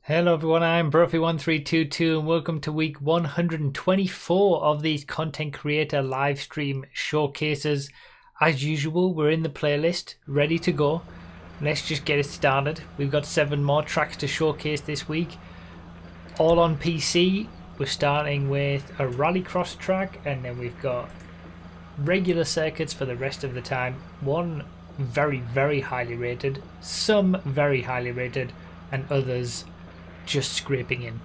Hello everyone, I'm Brofi1322 and welcome to week 124 of these content creator live stream showcases. As usual, we're in the playlist, ready to go. Let's just get it started. We've got 7 more tracks to showcase this week, all on PC. We're starting with a rallycross track, and then we've got regular circuits for the rest of the time. One very highly rated, some very highly rated, and others just scraping in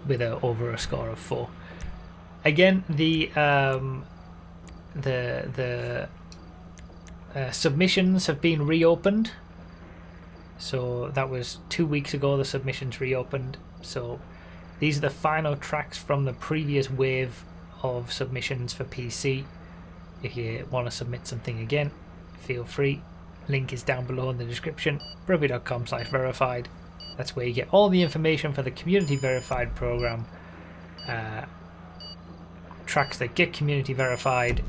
with over a score of 4. Again, the submissions have been reopened. So that was 2 weeks ago the submissions reopened. So these are the final tracks from the previous wave of submissions for PC. If you want to submit something again, feel free. Link is down below in the description. Brofi.com/verified. That's where you get all the information for the community verified program. Tracks that get community verified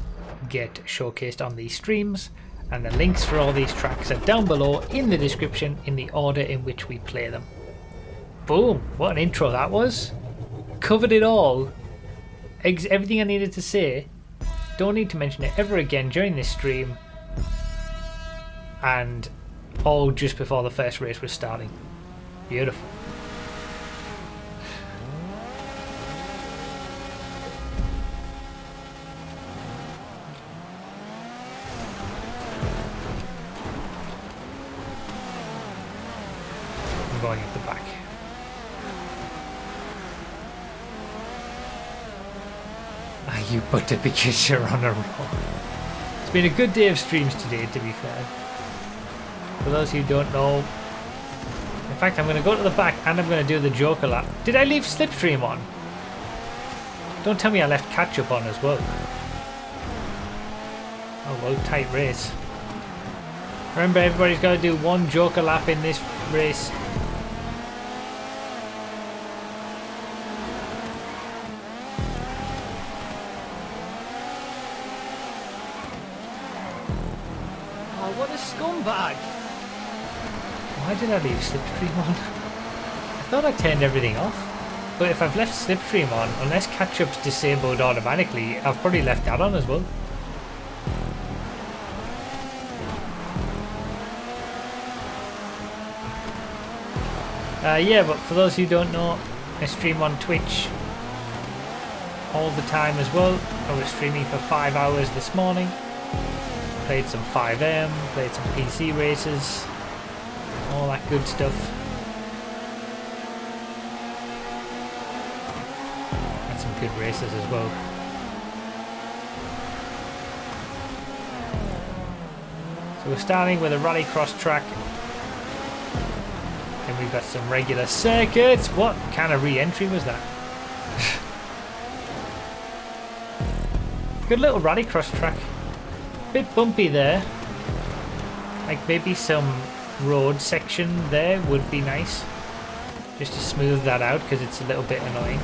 get showcased on these streams, and the links for all these tracks are down below in the description in the order in which we play them. Boom! What an intro that was! Covered it all. Everything I needed to say. Don't need to mention it ever again during this stream. And all just before the first race was starting. Beautiful. I'm going at the back. Ah, you butter because you're on a roll. It's been a good day of streams today, to be fair. For those who don't know, in fact, I'm going to go to the back and I'm going to do the Joker lap. Did I leave Slipstream on? Don't tell me I left Catch-Up on as well. Oh well, tight race. Remember, everybody's got to do 1 Joker lap in this race. Oh, what a scumbag! Why did I leave Slipstream on? I thought I turned everything off. But if I've left Slipstream on, unless Catch-Up's disabled automatically, I've probably left that on as well. Yeah, but for those who don't know, I stream on Twitch all the time as well. I was streaming for 5 hours this morning. Played some 5M, played some PC races. All that good stuff. And some good races as well. So we're starting with a rallycross track. And we've got some regular circuits. What kind of re-entry was that? Good little rallycross track. Bit bumpy there. Like maybe some road section there would be nice, just to smooth that out because it's a little bit annoying.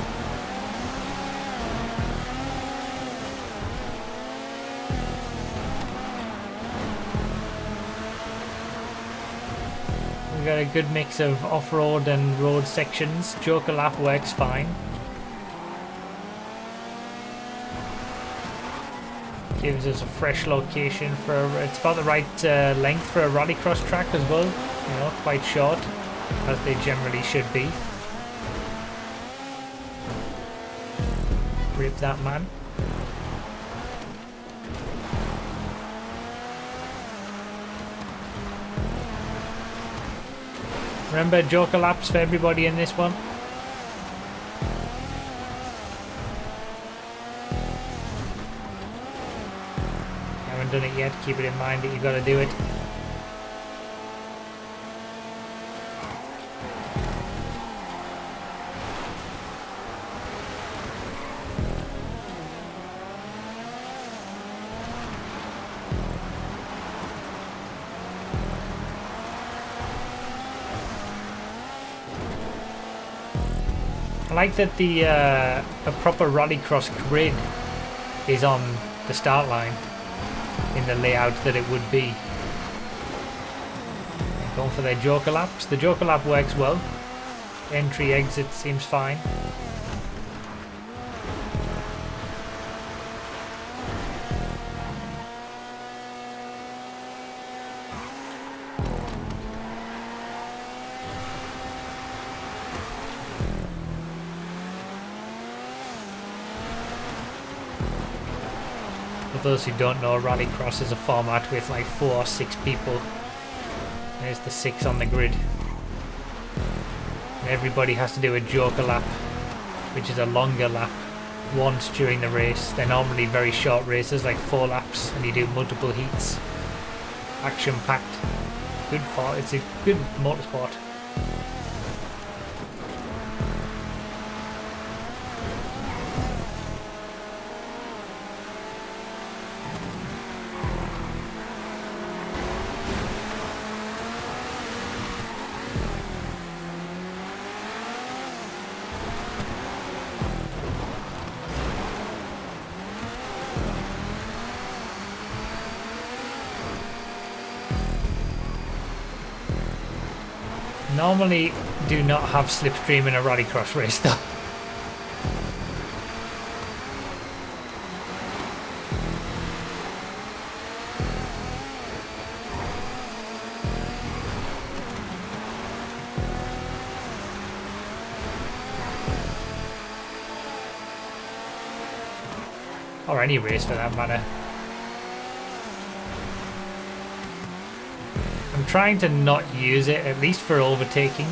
We've got a good mix of off-road and road sections. Joker lap works fine. Gives us a fresh location for it's about the right length for a rallycross track as well. You know, quite short, as they generally should be. Rip that man. Remember, Joker laps for everybody in this one. Done it yet, keep it in mind that you got to do it. I like that the a proper rallycross grid is on the start line in the layout that it would be. Going for their Joker laps. The Joker lap works well. entry exit seems fine. For those who don't know, Rallycross is a format with like 4 or 6 people. There's the 6 on the grid. And everybody has to do a joker lap, which is a longer lap, once during the race. They're normally very short races, like 4 laps, and you do multiple heats. Action packed. Good for it's a good motorsport. Normally do not have slipstream in a rallycross race though. Or any race for that matter. I'm trying to not use it, at least for overtaking.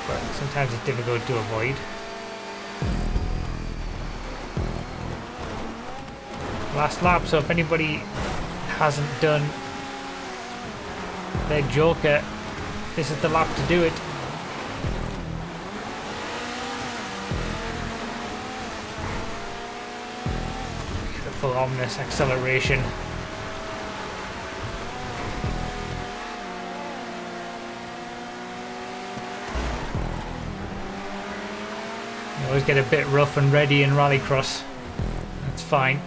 But sometimes it's difficult to avoid. Last lap, so if anybody hasn't done their joker, this is the lap to do it. Full ominous acceleration. You always get a bit rough and ready in rallycross. That's fine.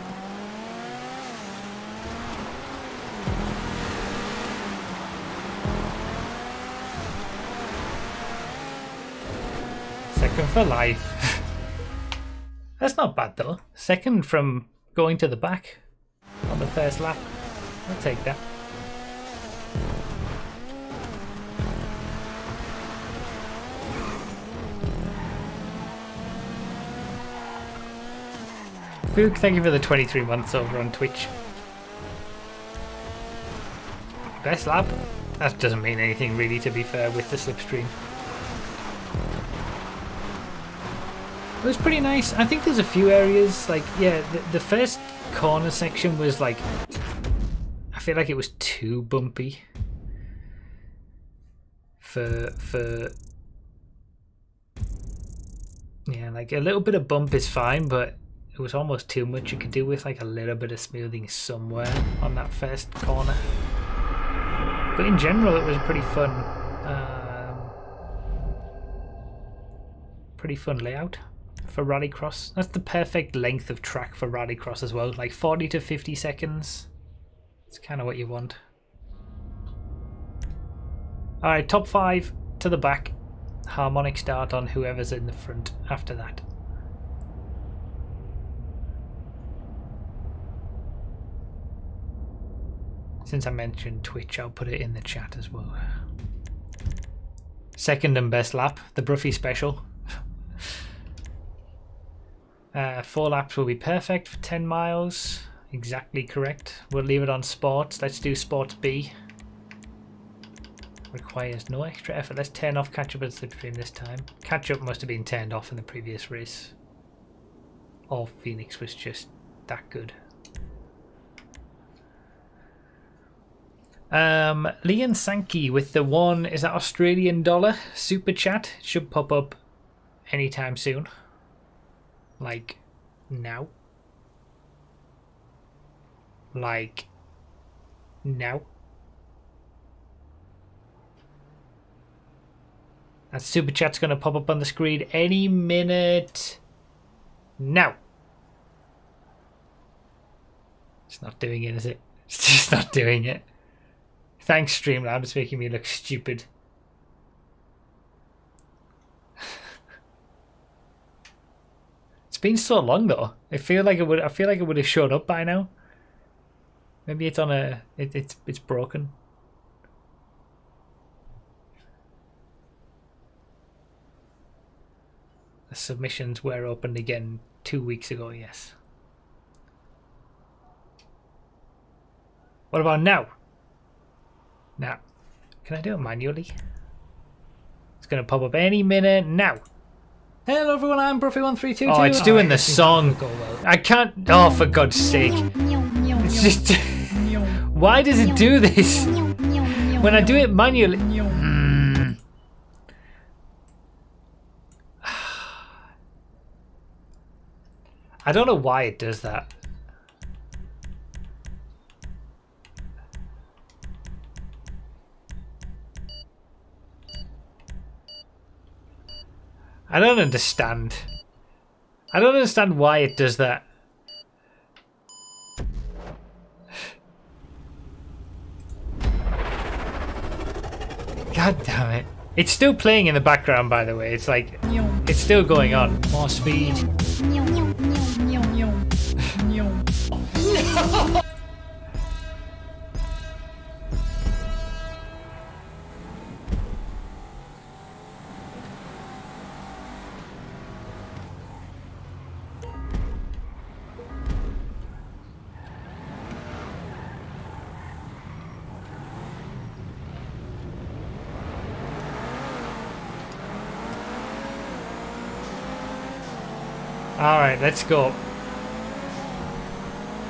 Second for life. That's not bad though. Second from going to the back on the first lap. I'll take that. Fook, thank you for the 23 months over on Twitch. Best lap? That doesn't mean anything really, to be fair, with the slipstream. It was pretty nice. I think there's a few areas, like, yeah, the first corner section was like, I feel like it was too bumpy for yeah, like a little bit of bump is fine, but it was almost too much. You could do with like a little bit of smoothing somewhere on that first corner. But in general, it was pretty fun. Pretty fun layout for rallycross. That's the perfect length of track for rallycross as well, like 40 to 50 seconds. It's kind of what you want. Alright, top 5 to the back. Harmonic start on whoever's in the front after that. Since I mentioned Twitch, I'll put it in the chat as well. Second and best lap, the Bruffy special. 4 laps will be perfect for 10 miles. Exactly correct. We'll leave it on sports. Let's do sports B. Requires no extra effort. Let's turn off catch up and slipstream this time. Catch up must have been turned off in the previous race. Or Phoenix was just that good. Leon Sankey with the one, is that Australian dollar super chat? Should pop up anytime soon. Like now. Like now. That super chat's going to pop up on the screen any minute now. It's not doing it, is it? It's just not doing it. Thanks, Streamlab. It's making me look stupid. It's been so long though. I feel like it would have shown up by now. Maybe it's on a it's broken. The submissions were opened again 2 weeks ago, yes. What about now? Now, can I do it manually? It's gonna pop up any minute now. Hello everyone, I'm Bruffy1322. Oh, it's doing the song. I can't. Oh, for God's sake! It's just. Why does it do this? When I do it manually. I don't know why it does that. I don't understand. I don't understand why it does that. God damn it. It's still playing in the background, by the way. It's like, it's still going on. More speed. Alright, let's go.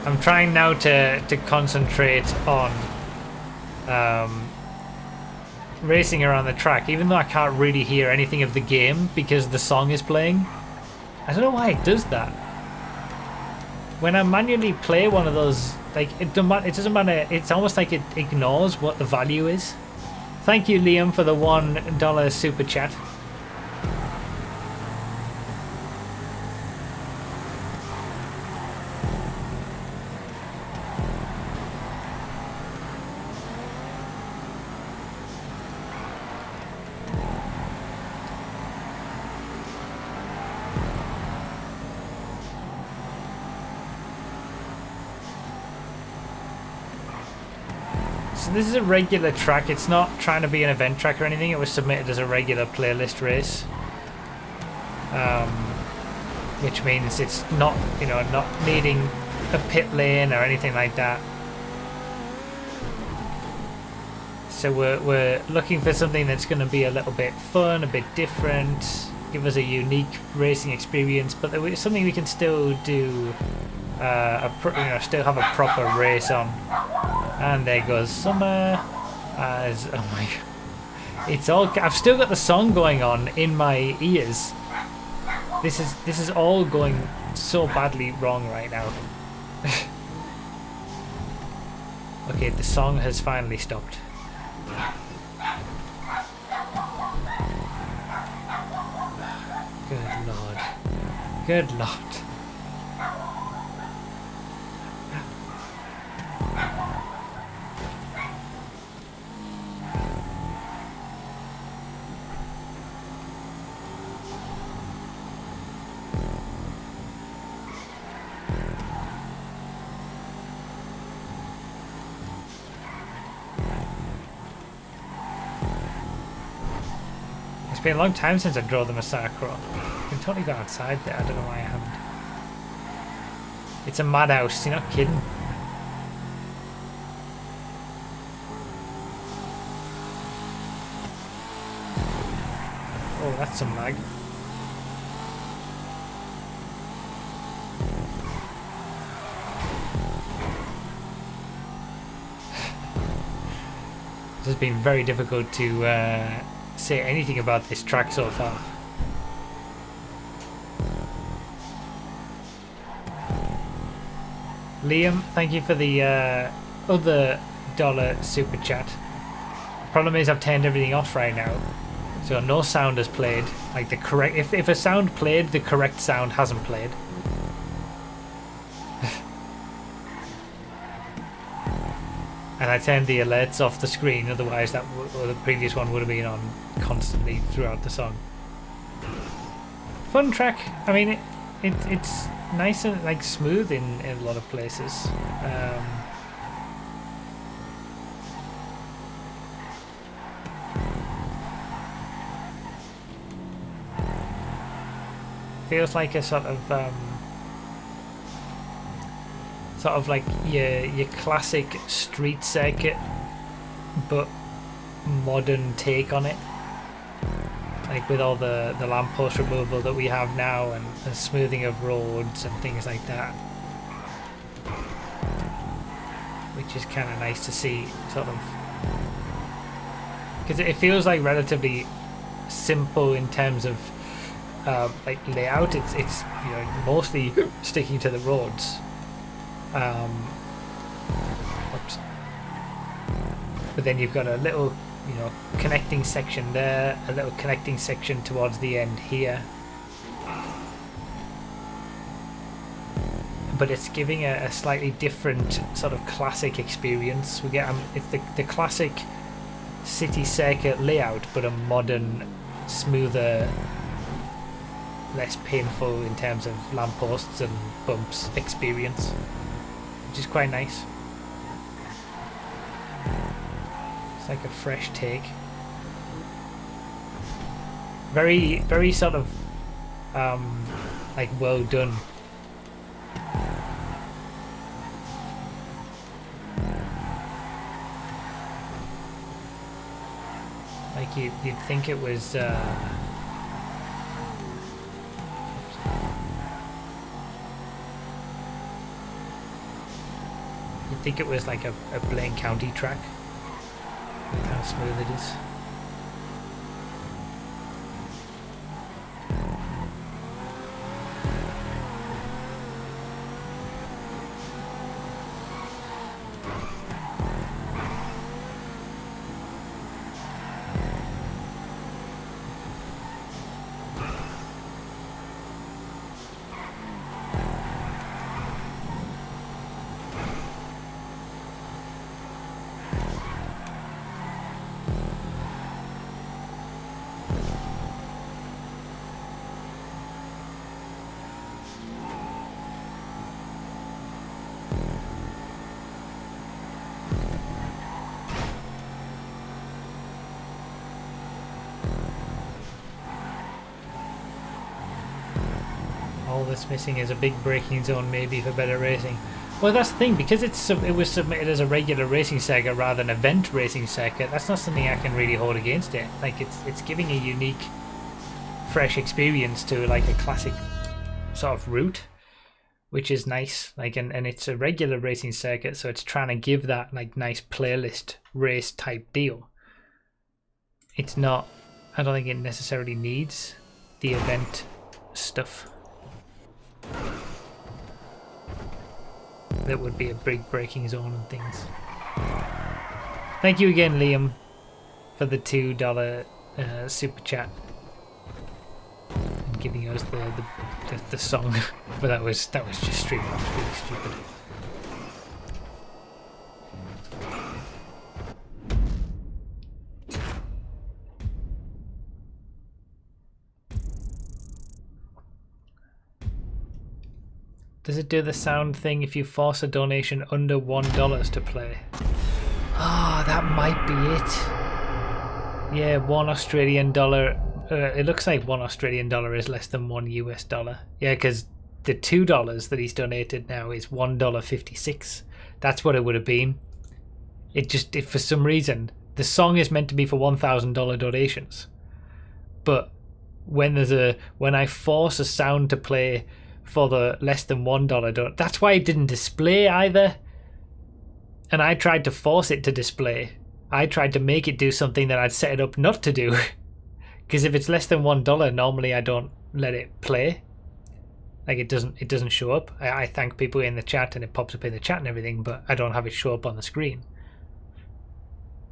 I'm trying now to concentrate on racing around the track, even though I can't really hear anything of the game because the song is playing. I don't know why it does that. When I manually play one of those, like it doesn't matter, it's almost like it ignores what the value is. Thank you, Liam, for the $1 super chat. This is a regular track. It's not trying to be an event track or anything. It was submitted as a regular playlist race, which means it's not, you know, not needing a pit lane or anything like that. So we're looking for something that's going to be a little bit fun, a bit different, give us a unique racing experience, but it's something we can still do. Still have a proper race on. And there goes Summer. Oh my god! It's all. I've still got the song going on in my ears. This is all going so badly wrong right now. Okay, the song has finally stopped. Good lord. Good lord. It's been a long time since I drove the Massacre. I can totally go outside there. I don't know why I haven't. It's a madhouse. You're not kidding. Oh, that's some lag. This has been very difficult to say anything about this track so far. Liam, thank you for the other $1 super chat. Problem is I've turned everything off right now, so no sound has played. Like the correct, if a sound played, the correct sound hasn't played. And I turned the alerts off the screen, otherwise or the previous one would have been on constantly throughout the song. Fun track. I mean, it's nice and like smooth in a lot of places. Feels like a sort of like your classic street circuit, but modern take on it. Like with all the lamppost removal that we have now, and smoothing of roads and things like that, which is kind of nice to see, sort of, because it feels like relatively simple in terms of like layout. It's you know, mostly sticking to the roads. Oops. But then you've got a little, you know, connecting section there, a little connecting section towards the end here. But it's giving a slightly different sort of classic experience. We get it's the classic city circuit layout, but a modern, smoother, less painful in terms of lampposts and bumps experience, which is quite nice. It's like a fresh take. Very, very sort of like well done. Like you'd think it was you'd think it was like a Blaine County track. Look how smooth it is. All that's missing is a big braking zone, maybe, for better racing. Well, that's the thing, because it was submitted as a regular racing circuit rather than event racing circuit. That's not something I can really hold against it. Like it's giving a unique, fresh experience to like a classic sort of route, which is nice. Like and it's a regular racing circuit, so it's trying to give that like nice playlist race type deal. It's not. I don't think it necessarily needs the event stuff. That would be a big braking zone and things. Thank you again, Liam, for the $2 super chat and giving us the song. But that was just straight up really stupid. Does it do the sound thing if you force a donation under $1 to play? Ah, that might be it. Yeah, $1 Australian dollar. It looks like $1 Australian dollar is less than $1 US dollar. Yeah, because the $2 that he's donated now is $1.56. That's what it would have been. It for some reason, the song is meant to be for $1,000 donations, but when I force a sound to play for the less than $1 that's why it didn't display either. And I tried to force it to display. I tried to make it do something that I'd set it up not to do. Because if it's less than $1, normally I don't let it play. Like it doesn't show up. I thank people in the chat and it pops up in the chat and everything, but I don't have it show up on the screen.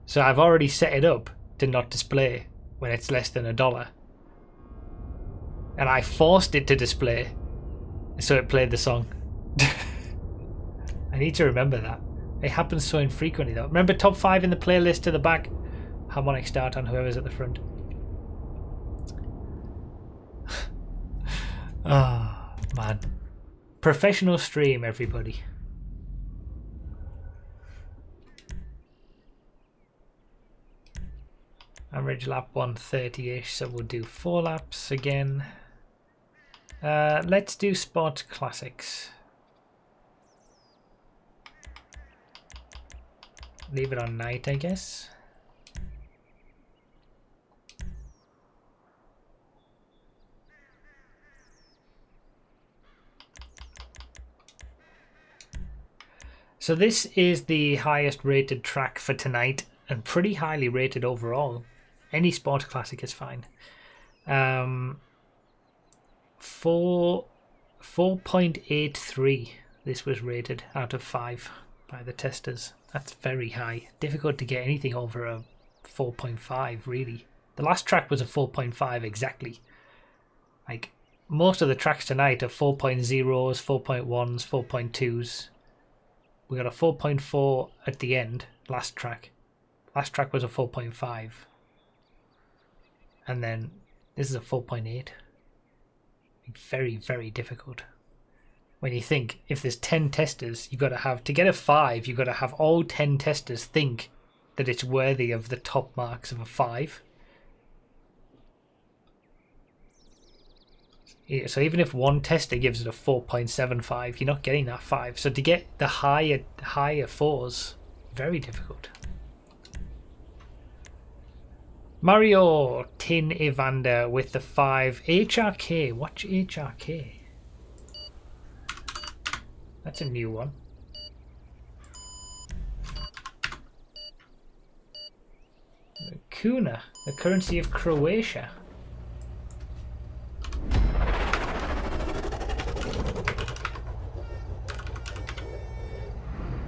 So I've already set it up to not display when it's less than $1. And I forced it to display, so it played the song. I need to remember that. It happens so infrequently though. Remember top 5 in the playlist to the back. Harmonic start on whoever's at the front. Ah, oh, man. Professional stream, everybody. Average lap 130-ish, so we'll do 4 laps again. Let's do Sport Classics. Leave it on night, I guess. So this is the highest rated track for tonight and pretty highly rated overall. Any Sport Classic is fine. 4.83 this was rated out of 5 by the testers. That's very high. Difficult to get anything over a 4.5 really. The last track was a 4.5 exactly. Like most of the tracks tonight are 4.0s, 4.1s, 4.2s. We got a 4.4 at the end, last track. Last track was a 4.5. And then this is a 4.8. Very, very difficult. When you think if there's 10 testers, you got to have, to get a 5, you got to have all 10 testers think that it's worthy of the top marks of a 5. So even if one tester gives it a 4.75, you're not getting that 5. So to get the higher 4s, very difficult. Mario Tin Evander with the 5. HRK. Watch HRK. That's a new one. Kuna, the currency of Croatia.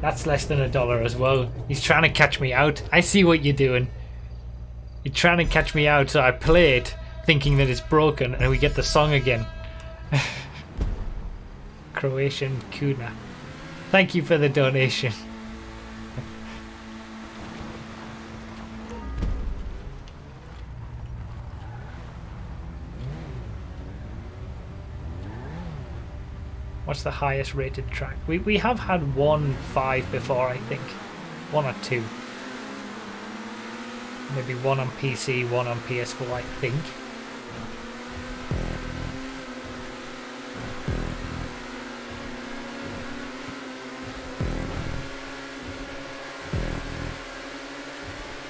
That's less than $1 as well. He's trying to catch me out. I see what you're doing. You're trying to catch me out, so I play it thinking that it's broken and we get the song again. Croatian Kuna. Thank you for the donation. What's the highest rated track? We have had 1 5 before, I think. 1 or 2. Maybe 1 on PC, 1 on PS4, I think.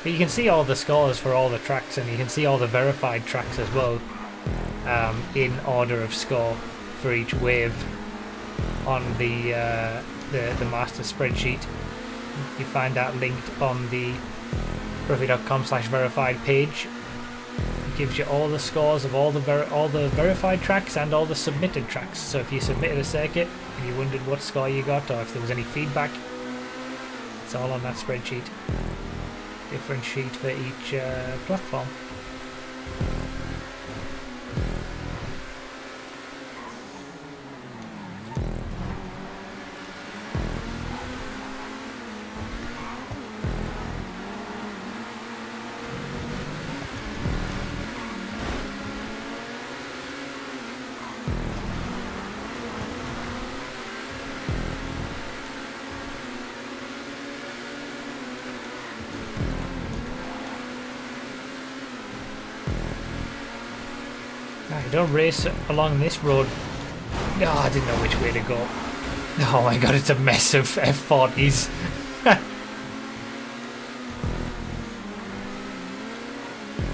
But you can see all the scores for all the tracks, and you can see all the verified tracks as well, in order of score for each wave on the master spreadsheet. You find that linked on the Bruffy.com/verified page. It gives you all the scores of all the verified tracks and all the submitted tracks. So if you submitted a circuit and you wondered what score you got or if there was any feedback, it's all on that spreadsheet. Different sheet for each platform. Don't race along this road. No, I didn't know which way to go. Oh my god, it's a mess of F40s.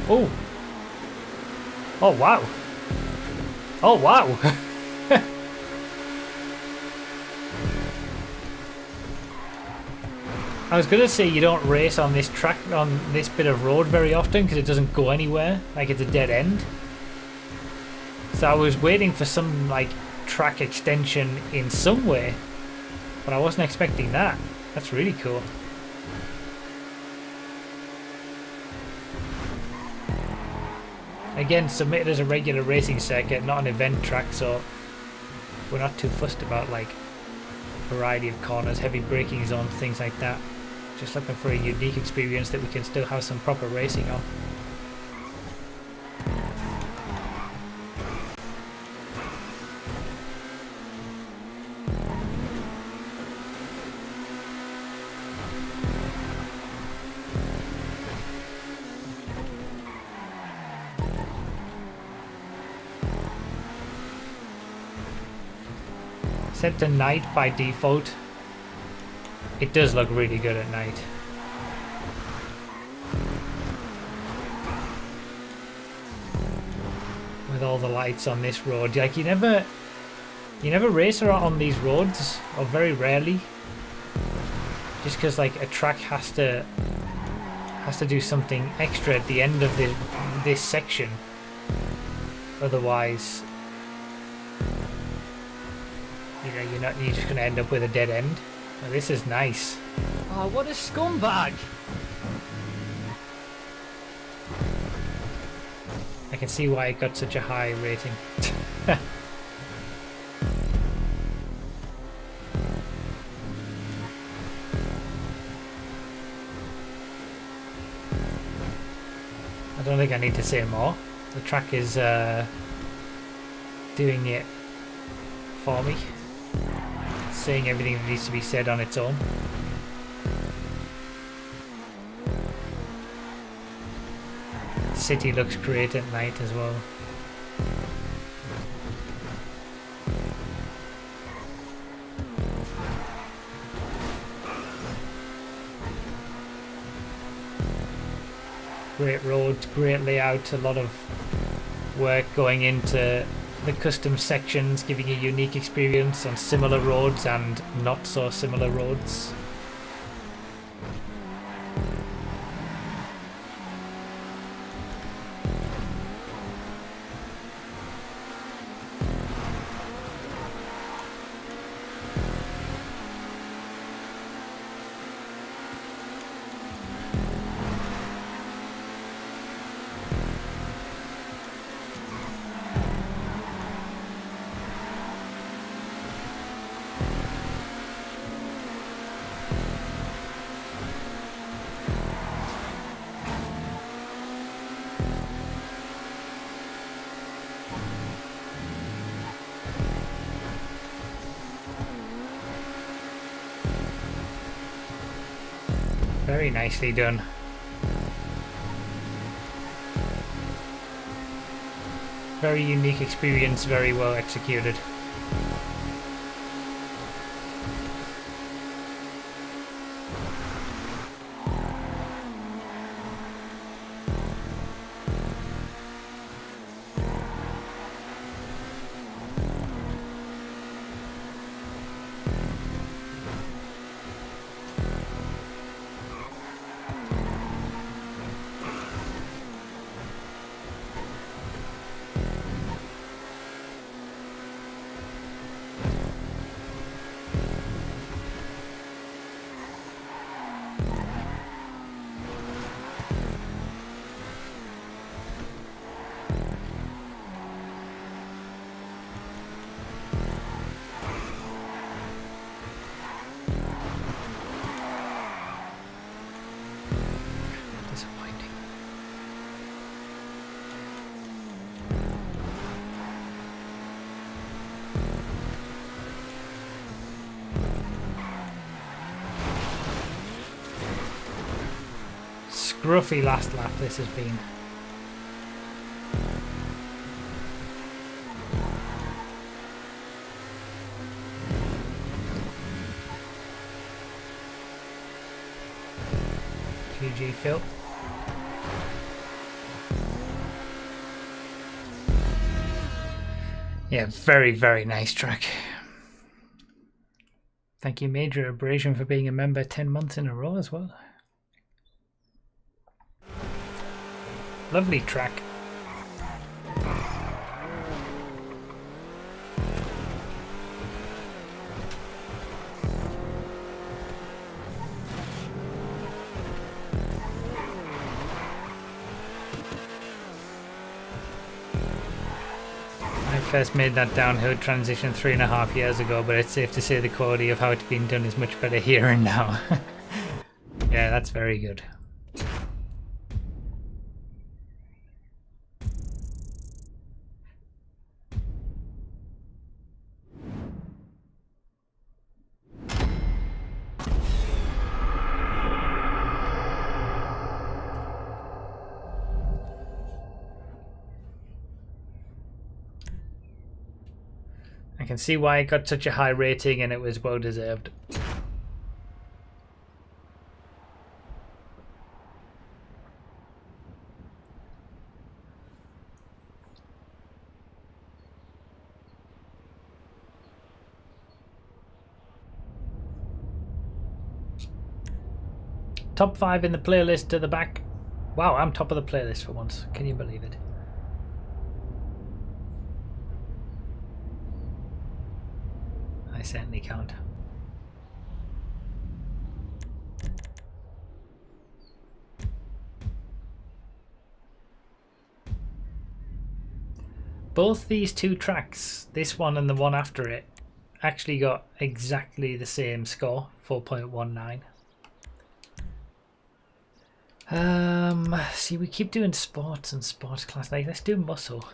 Oh. Oh wow. Oh wow. I was gonna say you don't race on this track, on this bit of road very often because it doesn't go anywhere, like it's a dead end. So I was waiting for some like track extension in some way, but I wasn't expecting that. That's really cool. Again, submitted as a regular racing circuit, not an event track, so we're not too fussed about like variety of corners, heavy braking zones, things like that. Just looking for a unique experience that we can still have some proper racing on. Set to night by default. It does look really good at night. With all the lights on this road, like you never race on these roads, or very rarely. Just because like a track has to do something extra at the end of this section. Otherwise, you're just gonna end up with a dead end. Now, this is nice. Oh, what a scumbag! I can see why it got such a high rating. I don't think I need to say more. The track is doing it for me. Saying everything that needs to be said on its own. City looks great at night as well. Great roads, great layout, a lot of work going into the custom sections, giving a unique experience on similar roads and not so similar roads. Very nicely done. Very unique experience, very well executed. Scruffy last lap this has been. GG Phil. Yeah, very, very nice track. Thank you, Major Abrasion, for being a member 10 months in a row as well. Lovely track. first made that downhill transition 3.5 years ago, but it's safe to say the quality of how it's been done is much better here and now. Yeah, that's very good. I can see why it got such a high rating, and it was well deserved. Top 5 in the playlist to the back. Wow, I'm top of the playlist for once. Can you believe it? I certainly can't. Both these two tracks, this one and the one after it, actually got exactly the same score, 4.19. See, we keep doing sports and sports class. Like, let's do muscle.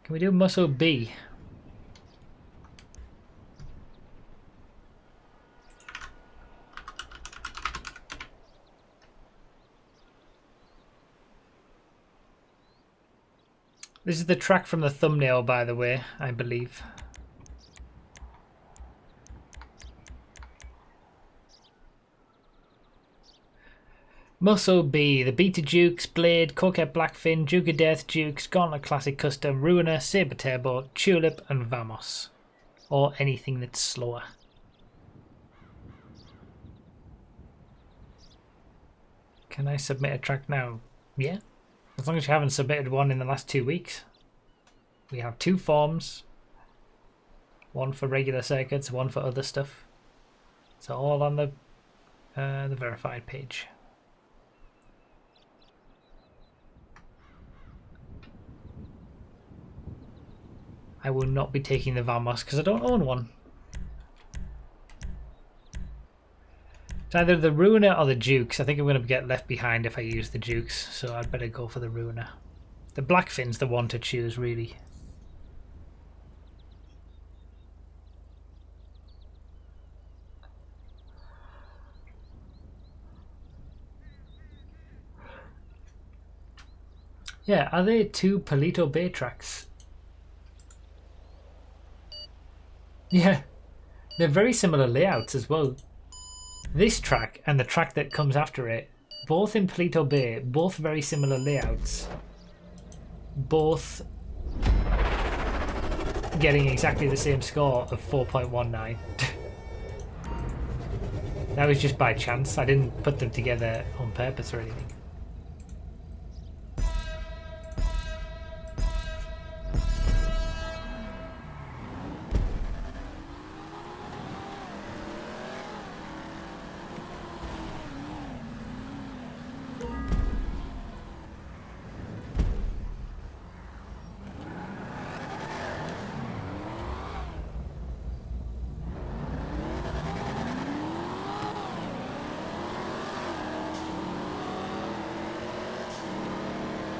Can we do muscle B? This is the track from the thumbnail, by the way, I believe. Muscle B, the Beta Dukes, Blade, Coquette Blackfin, Duke of Death, Dukes, Gauntlet Classic Custom, Ruiner, Saber Turbo, Tulip, and Vamos. Or anything that's slower. Can I submit a track now? Yeah. As long as you haven't submitted one in the last 2 weeks. We have 2 forms. One for regular circuits, one for other stuff. It's all on the verified page. I will not be taking the Vamos because I don't own one. It's either the Ruiner or the Dukes. I think I'm going to get left behind if I use the Dukes, so I'd better go for the Ruiner. The Blackfin's the one to choose, really. Yeah, are they 2 Palito Bay tracks? Yeah, they're very similar layouts as well. This track and the track that comes after it, both in Palito Bay, both very similar layouts. Both getting exactly the same score of 4.19. That was just by chance. I didn't put them together on purpose or anything.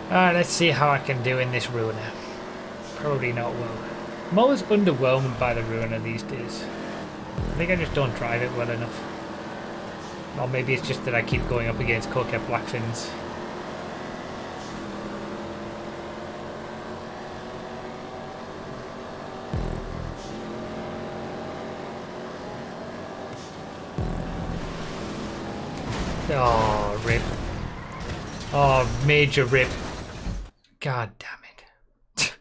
Let's see how I can do in this Ruiner. Probably not well. I'm always underwhelmed by the Ruiner these days. I think I just don't drive it well enough. Or maybe it's just that I keep going up against Coquette Blackfins. Oh, rip. Oh, major rip. God damn it.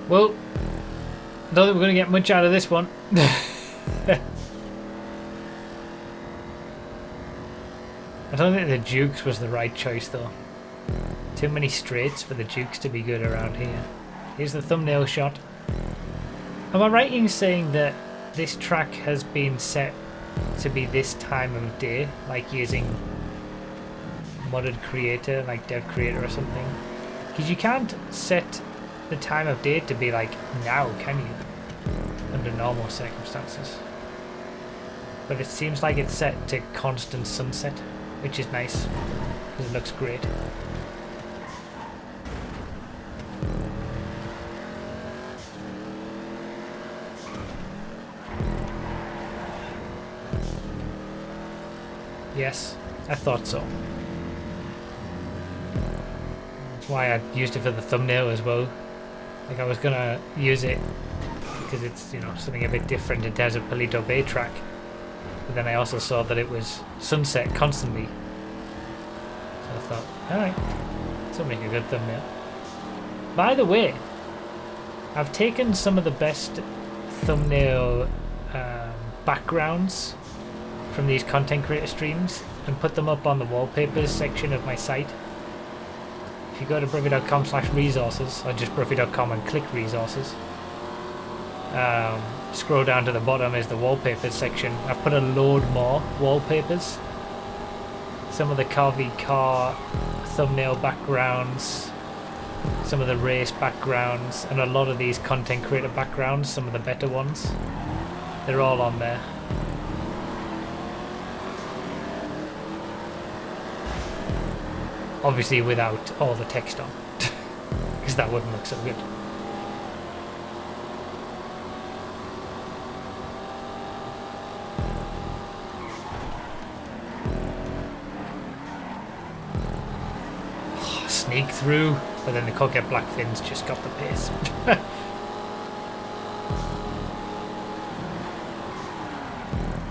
Well, I don't think we're going to get much out of this one. I don't think the Dukes was the right choice though. Too many straights for the Dukes to be good around here. Here's the thumbnail shot. Am I right in saying that this track has been set to be this time of day, like using modded creator, like dev creator or something? Because you can't set the time of day to be like now, can you? Under normal circumstances. But it seems like it's set to constant sunset, which is nice because it looks great. Yes, I thought so. That's why I used it for the thumbnail as well. Like I was gonna use it because it's, you know, something a bit different in terms of Palito Bay track. But then I also saw that it was sunset constantly. So I thought, alright, this will make a good thumbnail. By the way, I've taken some of the best thumbnail backgrounds from these content creator streams and put them up on the wallpapers section of my site. If you go to bruffy.com/resources or just bruffy.com and click resources, scroll down to the bottom is the wallpapers section. I've put a load more wallpapers. Some of the KIWI car thumbnail backgrounds, some of the race backgrounds, and a lot of these content creator backgrounds, some of the better ones. They're all on there. Obviously without all the text on, because that wouldn't look so good. Sneak through, but then the Coquette Black Fins just got the pace.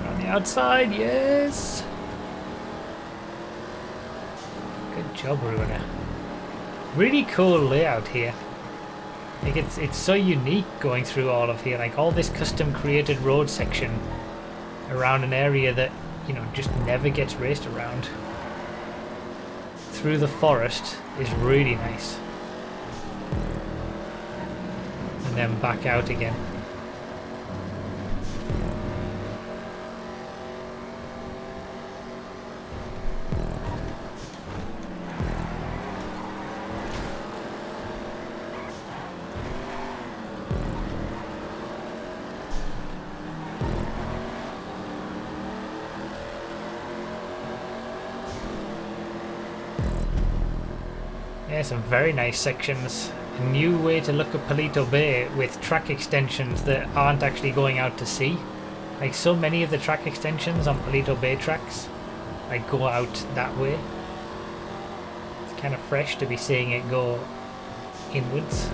On the outside, yes! Good job, Ruiner. Really cool layout here. Like it's so unique going through all of here. Like all this custom created road section around an area that, you know, just never gets raced around. Through the forest is really nice. And then back out again. Yeah, some very nice sections. A new way to look at Palito Bay with track extensions that aren't actually going out to sea. Like so many of the track extensions on Palito Bay tracks, like go out that way. It's kind of fresh to be seeing it go inwards.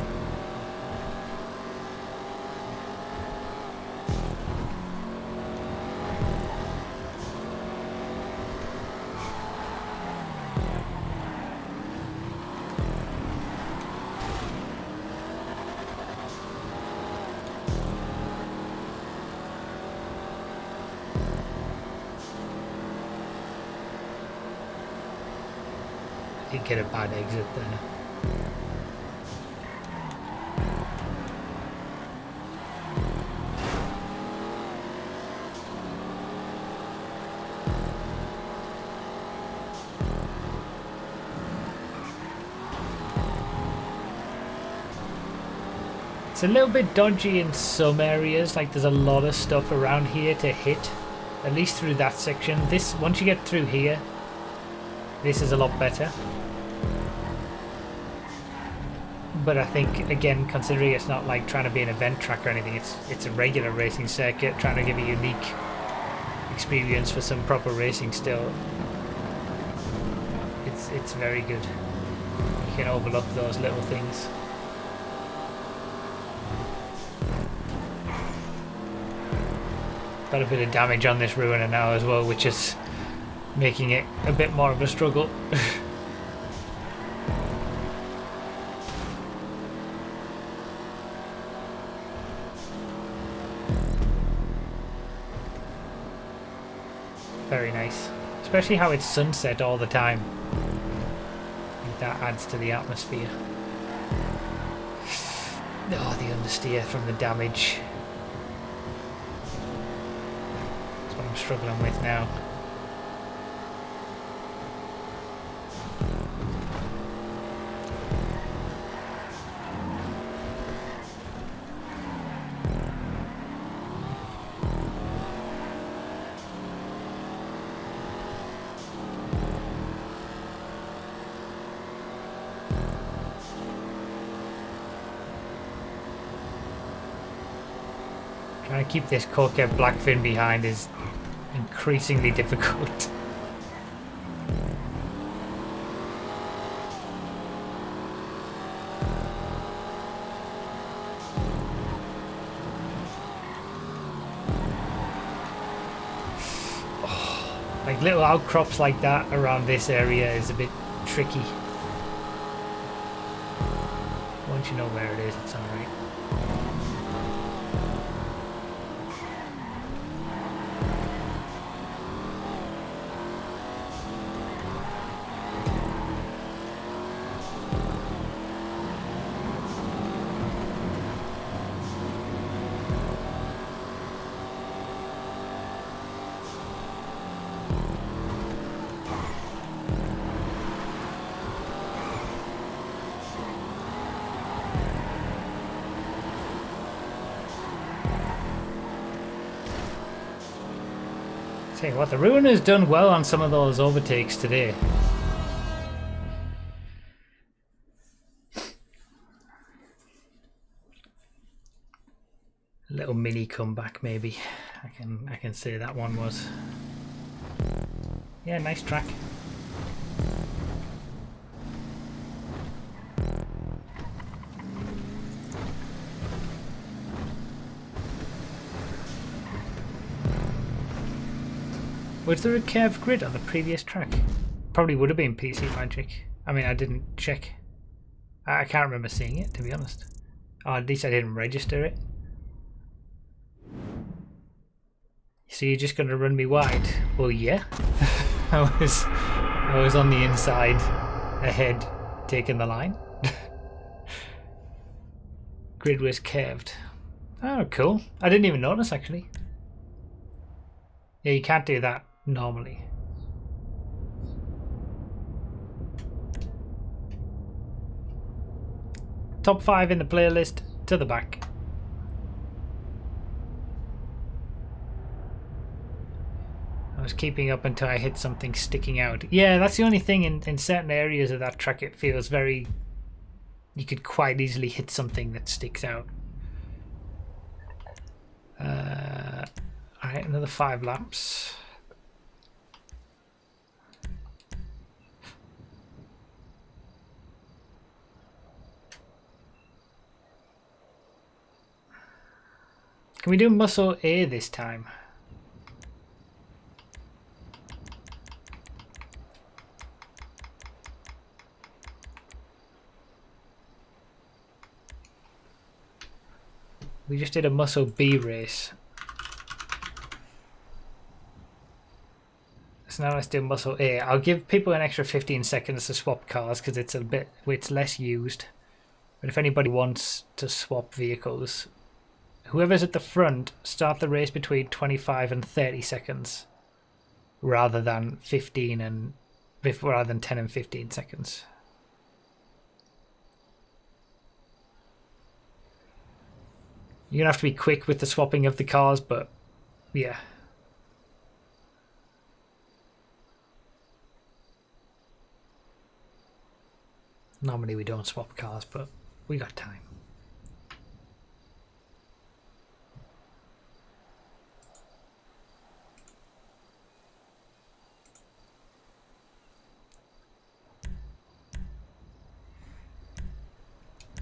Did get a bad exit there. It's a little bit dodgy in some areas, like there's a lot of stuff around here to hit, at least through that section. This, once you get through here, this is a lot better. But I think, again, considering it's not like trying to be an event track or anything, it's a regular racing circuit, trying to give a unique experience for some proper racing still. It's very good. You can overlook those little things. Got a bit of damage on this Ruiner now as well, which is making it a bit more of a struggle. Very nice. It's Especially how it's sunset all the time. I think that adds to the atmosphere. Oh, the understeer from the damage. That's what I'm struggling with now. Trying to keep this Corker Blackfin behind is increasingly difficult. Like little outcrops like that around this area is a bit tricky. Once you know where it is, it's alright. Tell you what, the Ruiner's done well on some of those overtakes today. A little mini comeback, maybe. I can say that one was. Yeah, nice track. Was there a curved grid on the previous track? Probably would have been PC Magic. I mean, I didn't check. I can't remember seeing it, to be honest. Or at least I didn't register it. So you're just going to run me wide? Well, yeah. I was on the inside, ahead, taking the line. Grid was curved. Oh, cool. I didn't even notice, actually. Yeah, you can't do that normally. Top 5 in the playlist, to the back. I was keeping up until I hit something sticking out. Yeah, that's the only thing in certain areas of that track. It feels very... You could quite easily hit something that sticks out. Alright, another 5 laps. Can we do muscle A this time? We just did a muscle B race. So now let's do muscle A. I'll give people an extra 15 seconds to swap cars because it's less used. But if anybody wants to swap vehicles, whoever's at the front, start the race between 25 and 30 seconds rather than 10 and 15 seconds. You're gonna have to be quick with the swapping of the cars, but yeah. Normally we don't swap cars, but we got time.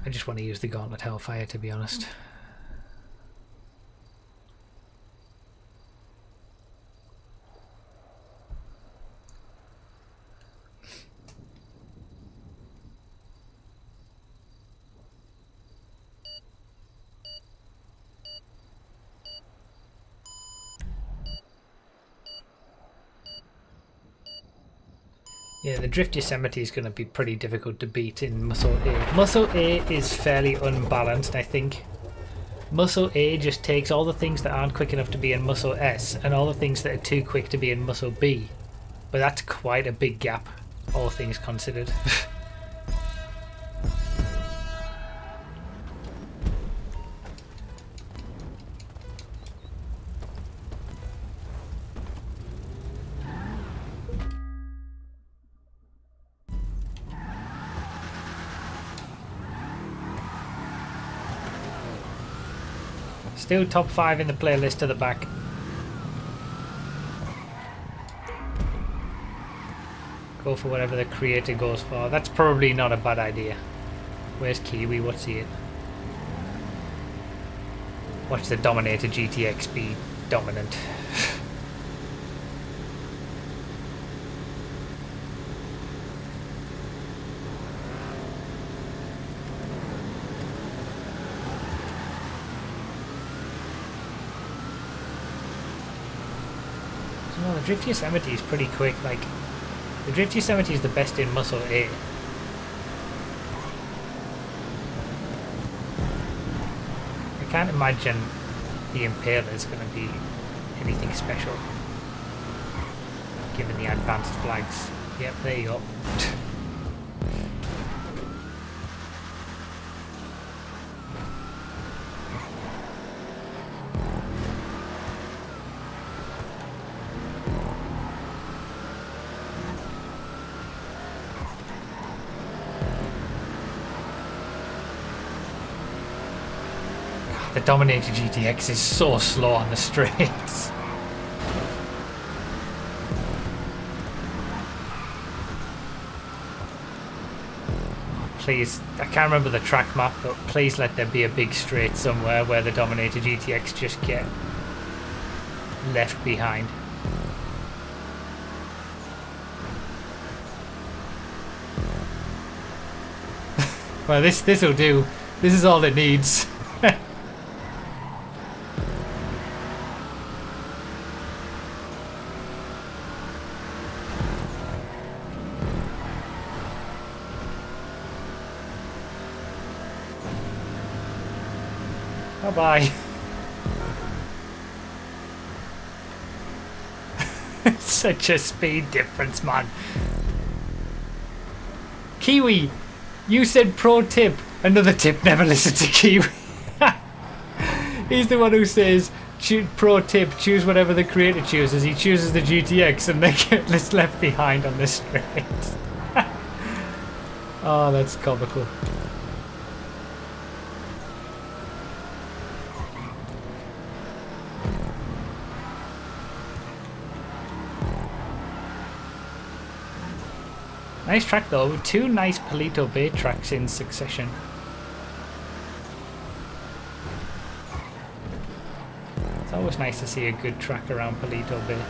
I just want to use the Gauntlet Hellfire, to be honest. Yeah, the Drift Yosemite is going to be pretty difficult to beat in Muscle A. Muscle A is fairly unbalanced, I think. Muscle A just takes all the things that aren't quick enough to be in Muscle S and all the things that are too quick to be in Muscle B. But that's quite a big gap, all things considered. Still top 5 in the playlist to the back. Go for whatever the creator goes for. That's probably not a bad idea. Where's KIWI? What's he in? Watch the Dominator GTX be dominant. No, the Drift Yosemite is pretty quick. Like, the Drift Yosemite is the best in Muscle A. I can't imagine the Impaler is going to be anything special, given the advanced flags. Yep, there you go. The Dominator GTX is so slow on the straights. Please, I can't remember the track map, but please let there be a big straight somewhere where the Dominator GTX just get left behind. Well, this'll do. This is all it needs. Bye-bye. Such a speed difference, man. KIWI, you said pro tip. Another tip, never listen to KIWI. He's the one who says, pro tip, choose whatever the creator chooses. He chooses the GTX and they get left behind on the straight. Oh, that's comical. Nice track though, 2 nice Palito Bay tracks in succession. It's always nice to see a good track around Palito Bay.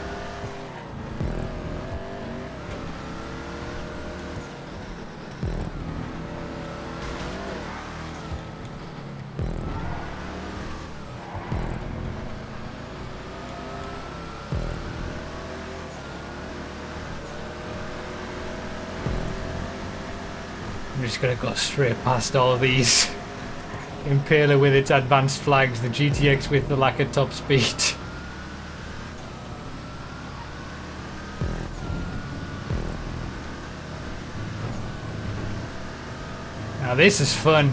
I'm just gonna go straight past all these. Impaler with its advanced flags, the GTX with the lack of top speed. Now this is fun.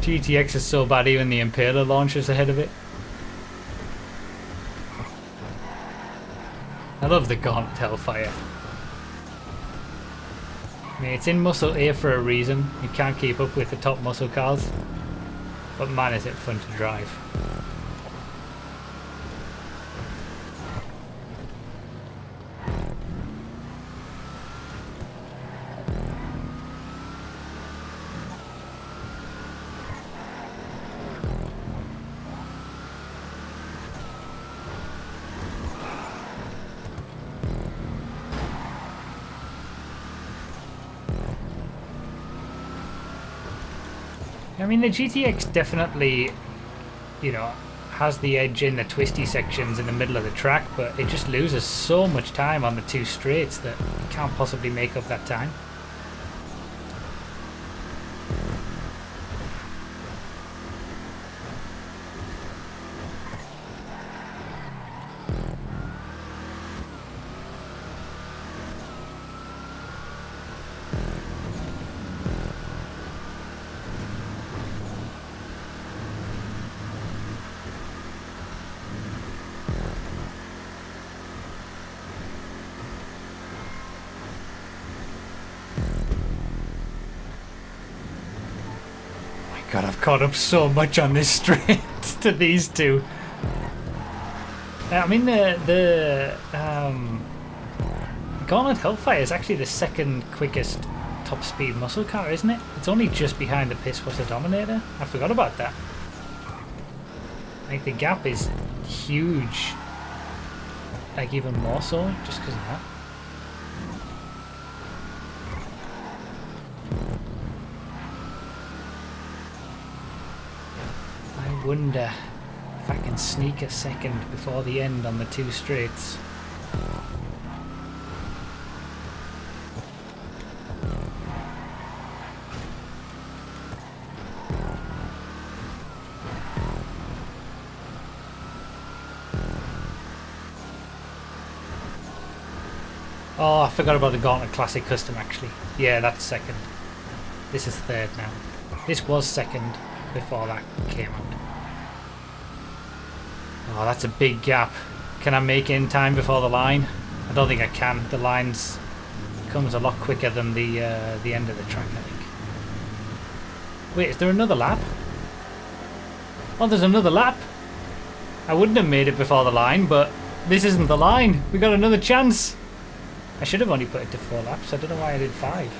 GTX is so bad even the Impaler launches ahead of it. I love the Gauntlet Hellfire. I mean, it's in Muscle A for a reason. You can't keep up with the top muscle cars. But man, is it fun to drive. I mean, the GTX definitely you know, has the edge in the twisty sections in the middle of the track, but it just loses so much time on the two straights that it can't possibly make up that time. God, I've caught up so much on this straight to these two. I mean, the Gauntlet Hellfire is actually the second quickest top speed muscle car, isn't it? It's only just behind the Pisswasser Dominator. I forgot about that. Like, the gap is huge. Like, even more so, just because of that. I wonder if I can sneak a second before the end on the two straights. Oh, I forgot about the Gauntlet Classic Custom actually. Yeah, that's second. This is third now. This was second before that came out. Oh, that's a big gap. Can I make it in time before the line? I don't think I can. The lines comes a lot quicker than the end of the track, I think. Wait, is there another lap? Oh, there's another lap. I wouldn't have made it before the line, but this isn't the line. We got another chance. I should have only put it to 4 laps. I don't know why I did 5.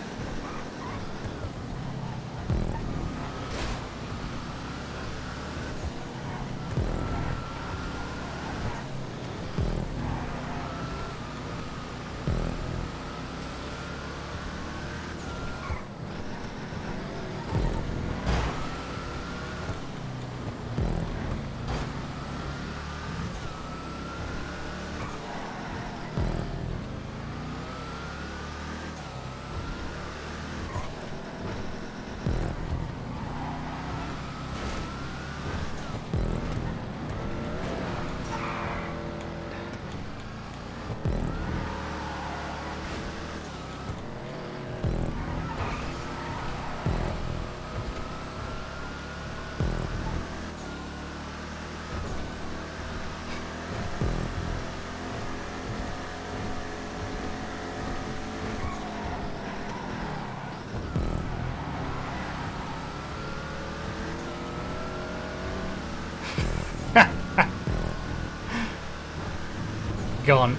Go on.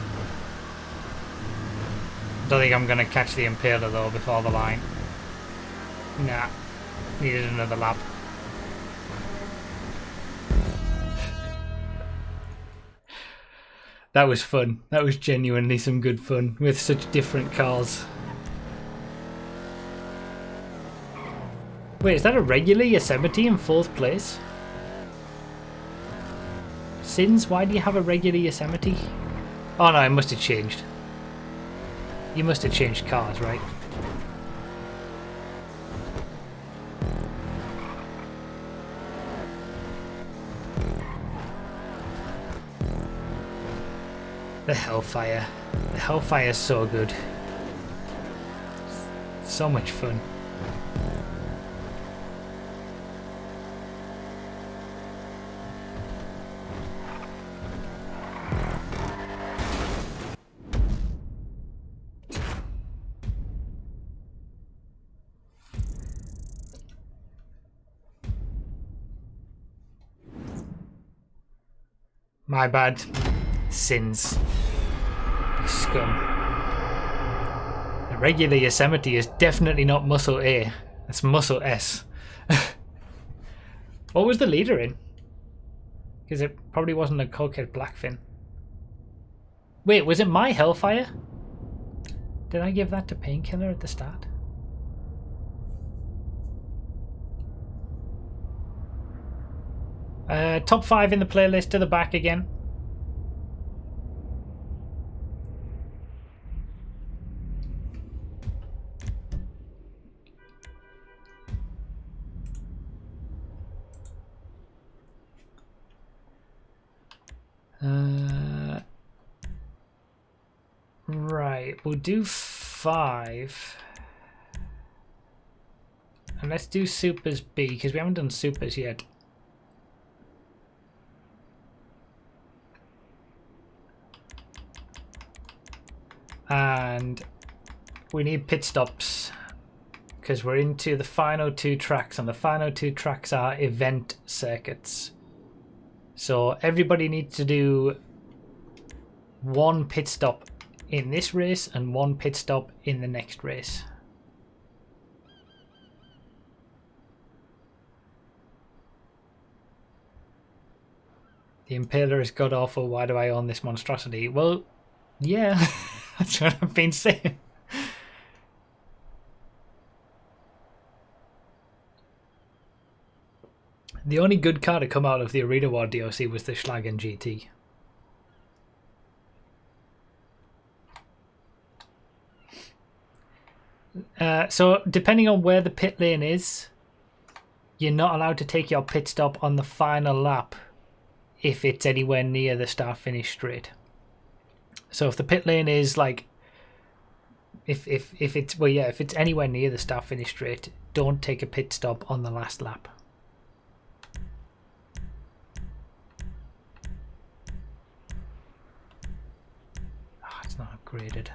Don't think I'm gonna catch the Impaler though before the line. Nah. Needed another lap. That was fun. That was genuinely some good fun with such different cars. Wait, is that a regular Yosemite in 4th place? Sins, why do you have a regular Yosemite? Oh no, it must have changed. You must have changed cars, right? The Hellfire. The Hellfire is so good. So much fun. My bad. Sins. Scum. The regular Yosemite is definitely not Muscle A. It's Muscle S. What was the leader in? Because it probably wasn't a Cokehead Blackfin. Wait, was it my Hellfire? Did I give that to Painkiller at the start? Top 5 in the playlist to the back again. Right, we'll do 5. And let's do Supers B, because we haven't done Supers yet. And we need pit stops, because we're into the final 2 tracks, and the final 2 tracks are event circuits. So everybody needs to do 1 pit stop in this race and 1 pit stop in the next race. The Impaler is god awful. Why do I own this monstrosity? Well, yeah, that's what I've been saying. The only good car to come out of the Arena War DLC was the Schlagen GT. So depending on where the pit lane is, you're not allowed to take your pit stop on the final lap if it's anywhere near the start finish straight. So if the pit lane is like, if it's anywhere near the start finish straight, don't take a pit stop on the last lap. Oh, it's not upgraded.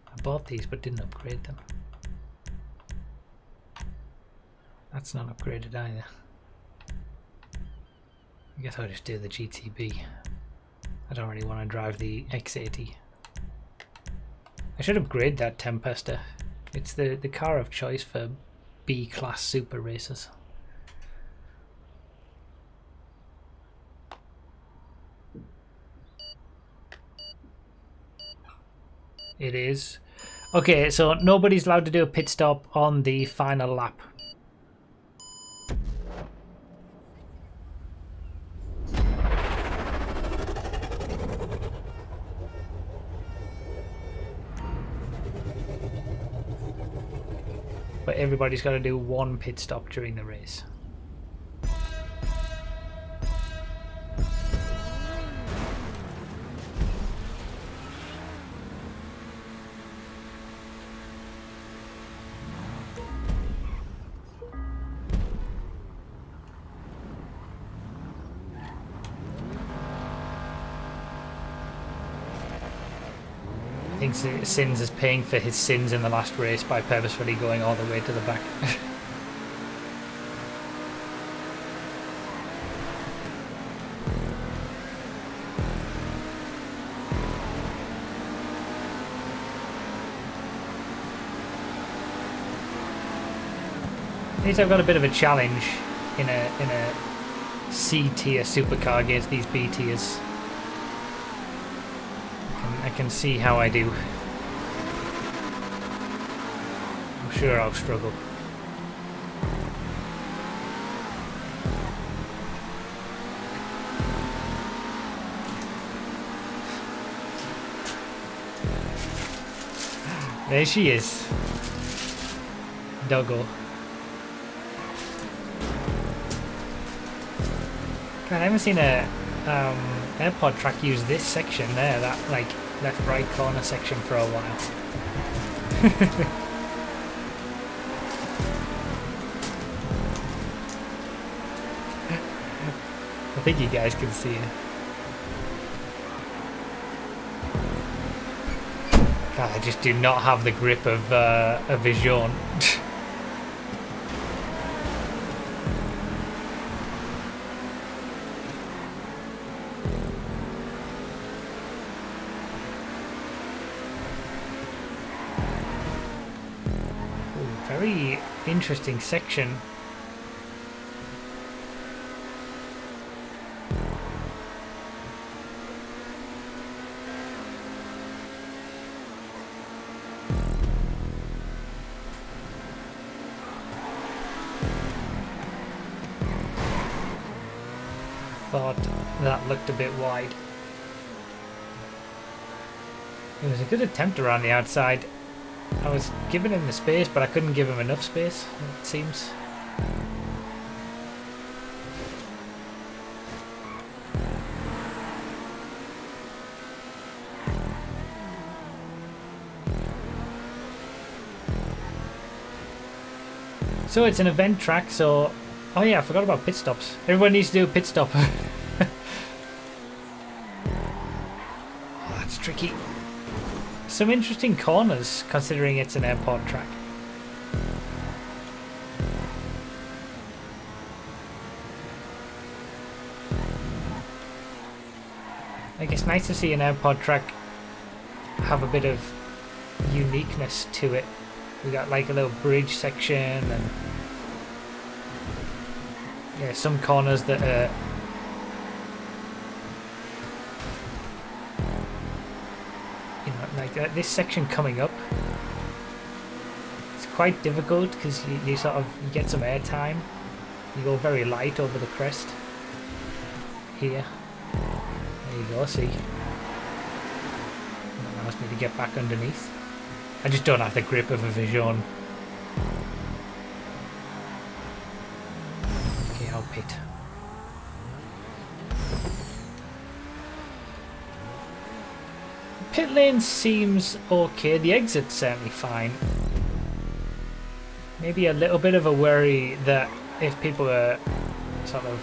I bought these but didn't upgrade them. That's not upgraded either. I guess I'll just do the GTB. I don't really want to drive the X80. I should upgrade that Tempesta. It's the car of choice for B-class super racers. It is. Okay, so nobody's allowed to do a pit stop on the final lap. But everybody's got to do 1 pit stop during the race. I think Sins is paying for his sins in the last race by purposefully going all the way to the back. At least I've got a bit of a challenge in a C tier supercar against these B tiers. I can see how I do. I'm sure I'll struggle. There she is. Doggo. God, I haven't seen a airpod track use this section there, that like left right corner section for a while. I think you guys can see it. God, I just do not have the grip of a Vigor. Very interesting section. thought that looked a bit wide. It was a good attempt around the outside. I was giving him the space, but I couldn't give him enough space, it seems. So it's an event track, so... Oh yeah, I forgot about pit stops. Everyone needs to do a pit stop. Oh, that's tricky. Some interesting corners, considering it's an airport track. Like, it's nice to see an airport track have a bit of uniqueness to it. We got like a little bridge section and yeah, some corners that are like this section coming up. It's quite difficult because you sort of get some air time. You go very light over the crest here. There you go. See, that allows me to get back underneath. I just don't have the grip of a Vigor. Okay, I'll pit. Pit lane seems okay. The exit's certainly fine. Maybe a little bit of a worry that if people are sort of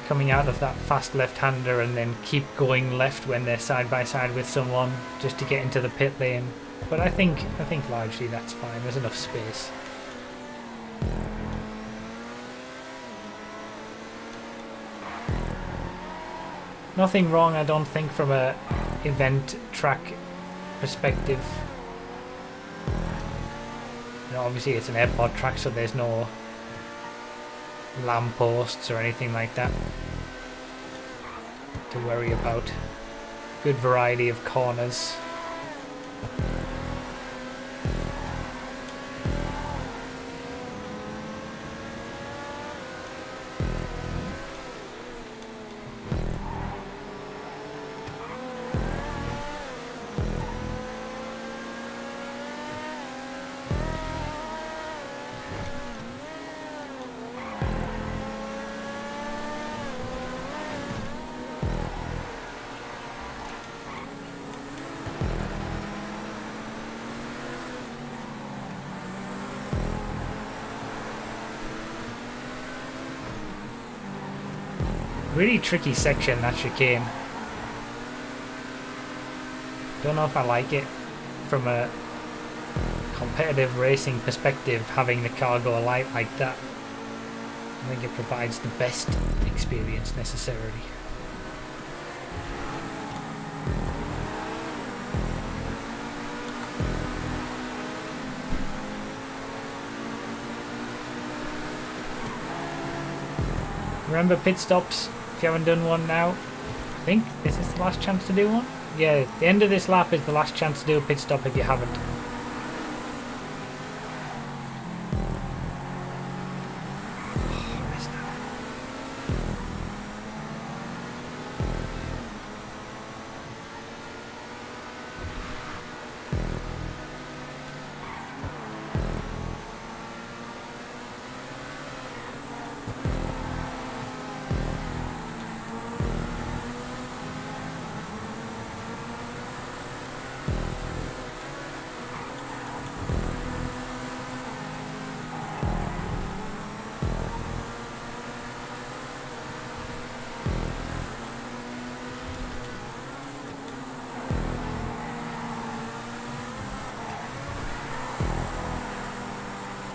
coming out of that fast left-hander and then keep going left when they're side by side with someone just to get into the pit lane. But I think largely that's fine. There's enough space. Nothing wrong, I don't think, from a event track perspective. You know, obviously it's an airport track, so there's no lampposts or anything like that to worry about. Good variety of corners. Really tricky section, that chicane. Don't know if I like it from a competitive racing perspective, having the car go light like that. I think it provides the best experience necessarily. Remember pit stops if you haven't done one now. I think this is the last chance to do one. Yeah, the end of this lap is the last chance to do a pit stop if you haven't.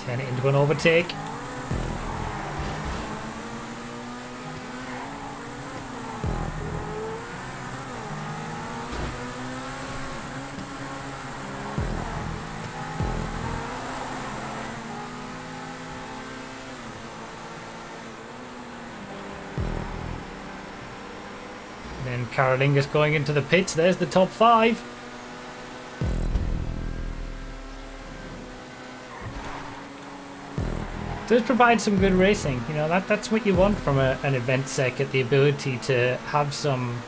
Turn it into an overtake. Then Carolingus going into the pits. There's the top 5. does provide some good racing. You know, that's what you want from an event circuit, the ability to have some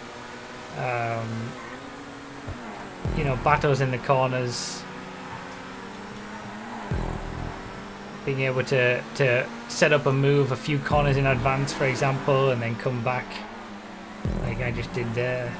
you know, battles in the corners, being able to set up a move a few corners in advance, for example, and then come back like I just did there.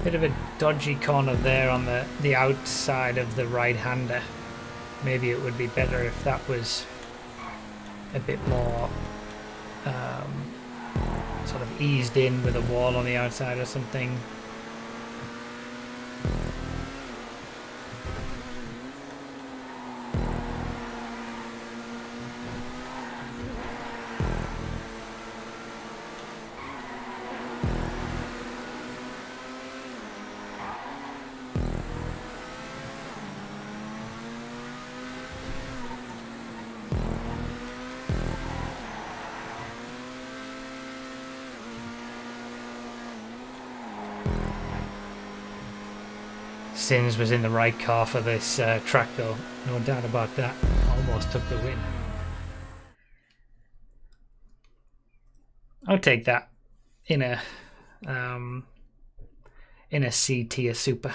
Bit of a dodgy corner there on the outside of the right-hander. Maybe it would be better if that was a bit more sort of eased in with a wall on the outside or something. Sins was in the right car for this track though, no doubt about that. Almost took the win. I'll take that in a C tier super.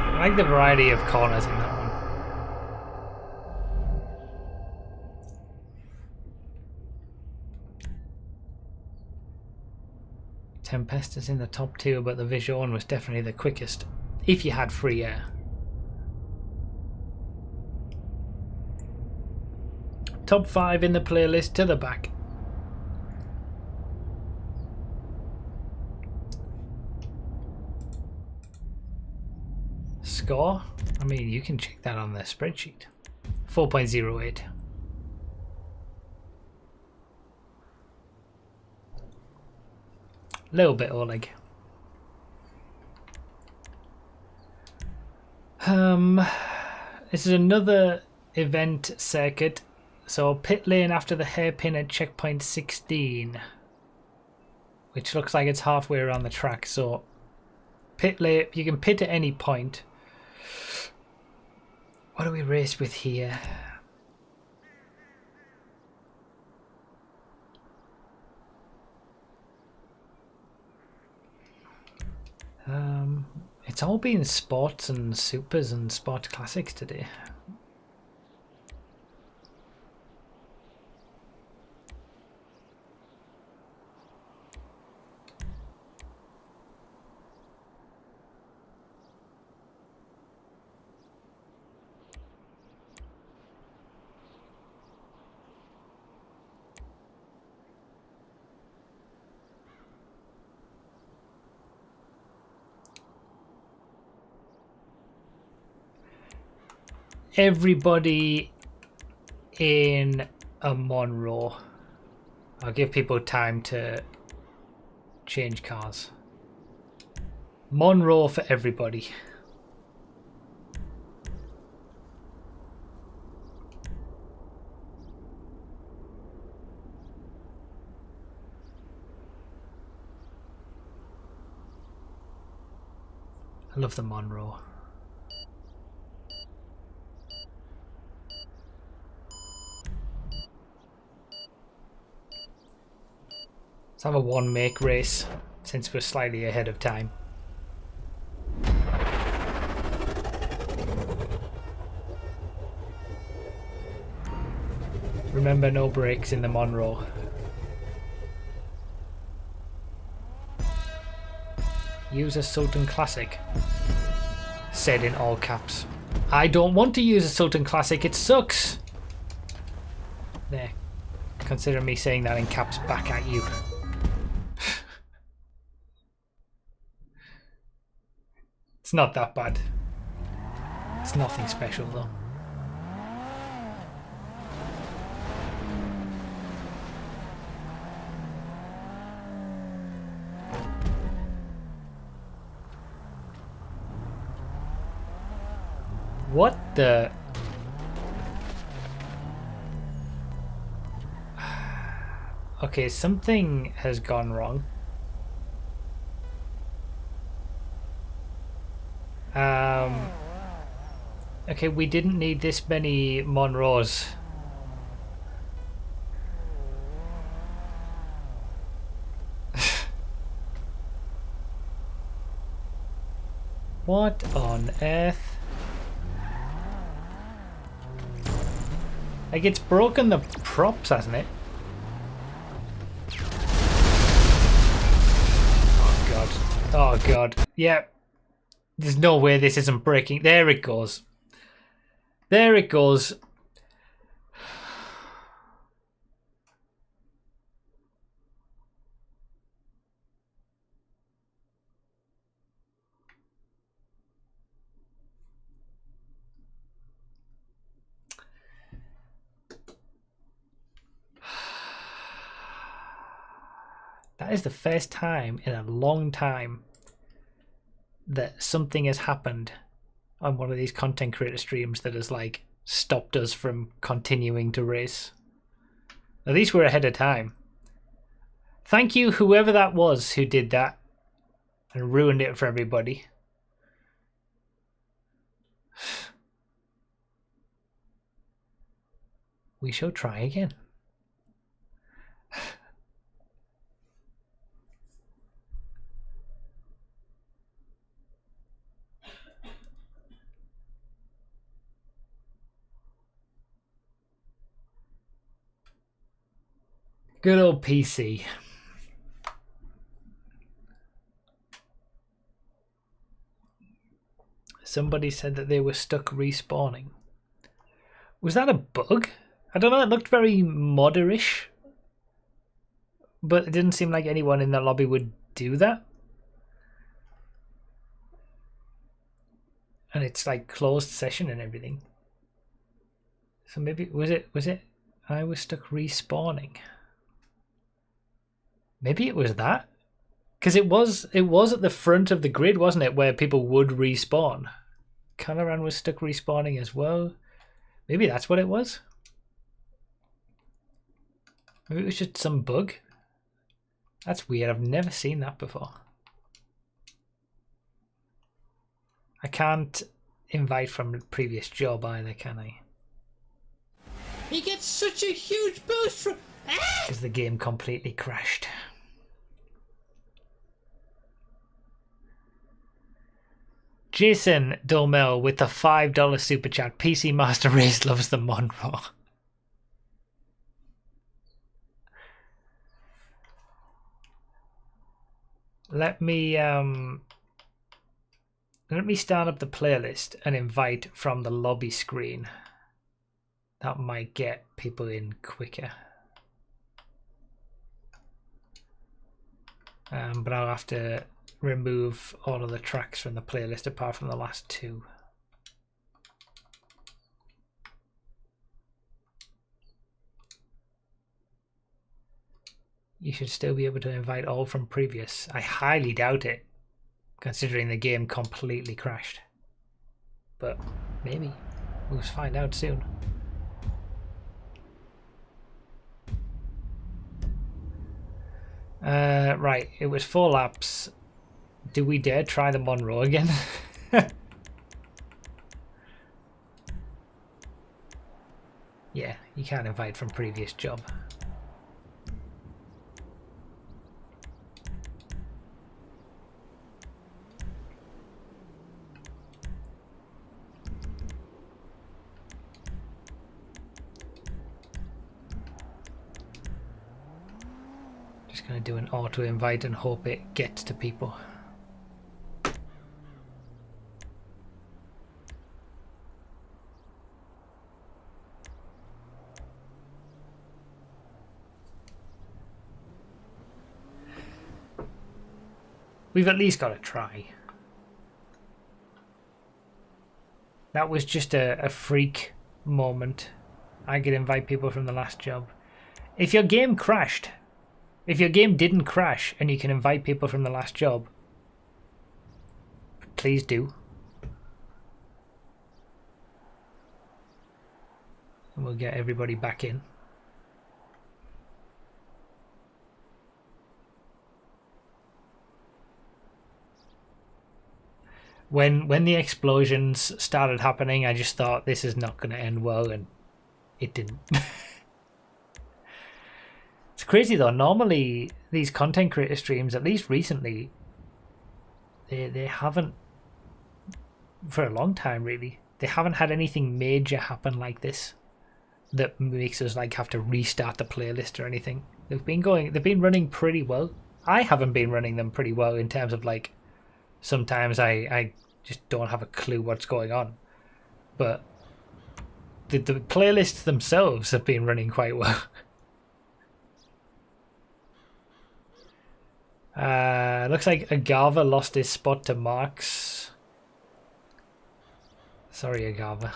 I like the variety of corners in that one. Tempest is in the top two, but the Vigor was definitely the quickest, if you had free air. Top 5 in the playlist to the back. Score? I mean, you can check that on the spreadsheet. 4.08. Little bit Oleg. This is another event circuit. So pit lane after the hairpin at checkpoint 16, which looks like it's halfway around the track. So pit lane, you can pit at any point. What do we race with here? It's all been sports and supers and sport classics today. Everybody in a Monroe. I'll give people time to change cars. Monroe for everybody. I love the Monroe. Let's have a one make race since we're slightly ahead of time. Remember, no brakes in the Monroe. Use a Sultan Classic. Said in all caps. I don't want to use a Sultan Classic, it sucks! There. Consider me saying that in caps back at you. It's not that bad. It's nothing special though. What the... Okay, something has gone wrong. Okay, we didn't need this many Monroes. What on earth? Like, it's broken the props, hasn't it? Oh god. Oh god. Yeah. There's no way this isn't breaking. There it goes. There it goes. That is the first time in a long time that something has happened on one of these content creator streams that has like stopped us from continuing to race. At least we're ahead of time. Thank you, whoever that was who did that and ruined it for everybody. We shall try again. Good old PC. Somebody said that they were stuck respawning. Was that a bug? I don't know, it looked very modderish. But it didn't seem like anyone in the lobby would do that. And it's like closed session and everything. So maybe was it I was stuck respawning. Maybe it was that. Because it was at the front of the grid, wasn't it, where people would respawn. Canaran was stuck respawning as well. Maybe that's what it was. Maybe it was just some bug. That's weird. I've never seen that before. I can't invite from the previous job either, can I? He gets such a huge boost from... Because the game completely crashed. Jason Dolmel with the $5 super chat. PC Master Race loves the Monroe. Let me start up the playlist and invite from the lobby screen. That might get people in quicker. But I'll have to remove all of the tracks from the playlist apart from the last two. You should still be able to invite all from previous. I highly doubt it, considering the game completely crashed. But maybe. We'll find out soon. Right, it was 4 laps. Do we dare try the Monroe again? Yeah, you can't invite from previous job. Just gonna do an auto invite and hope it gets to people. We've at least got to try. That was just a freak moment. I could invite people from the last job. If your game crashed, if your game didn't crash and you can invite people from the last job, please do. And we'll get everybody back in. When the explosions started happening, I just thought this is not going to end well, and it didn't. It's crazy though. Normally, these content creator streams, at least recently, they haven't, for a long time really, they haven't had anything major happen like this that makes us like have to restart the playlist or anything. They've been running pretty well. I haven't been running them pretty well in terms of like, sometimes I just don't have a clue what's going on. But the playlists themselves have been running quite well. Looks like Agava lost his spot to Marks. Sorry, Agava.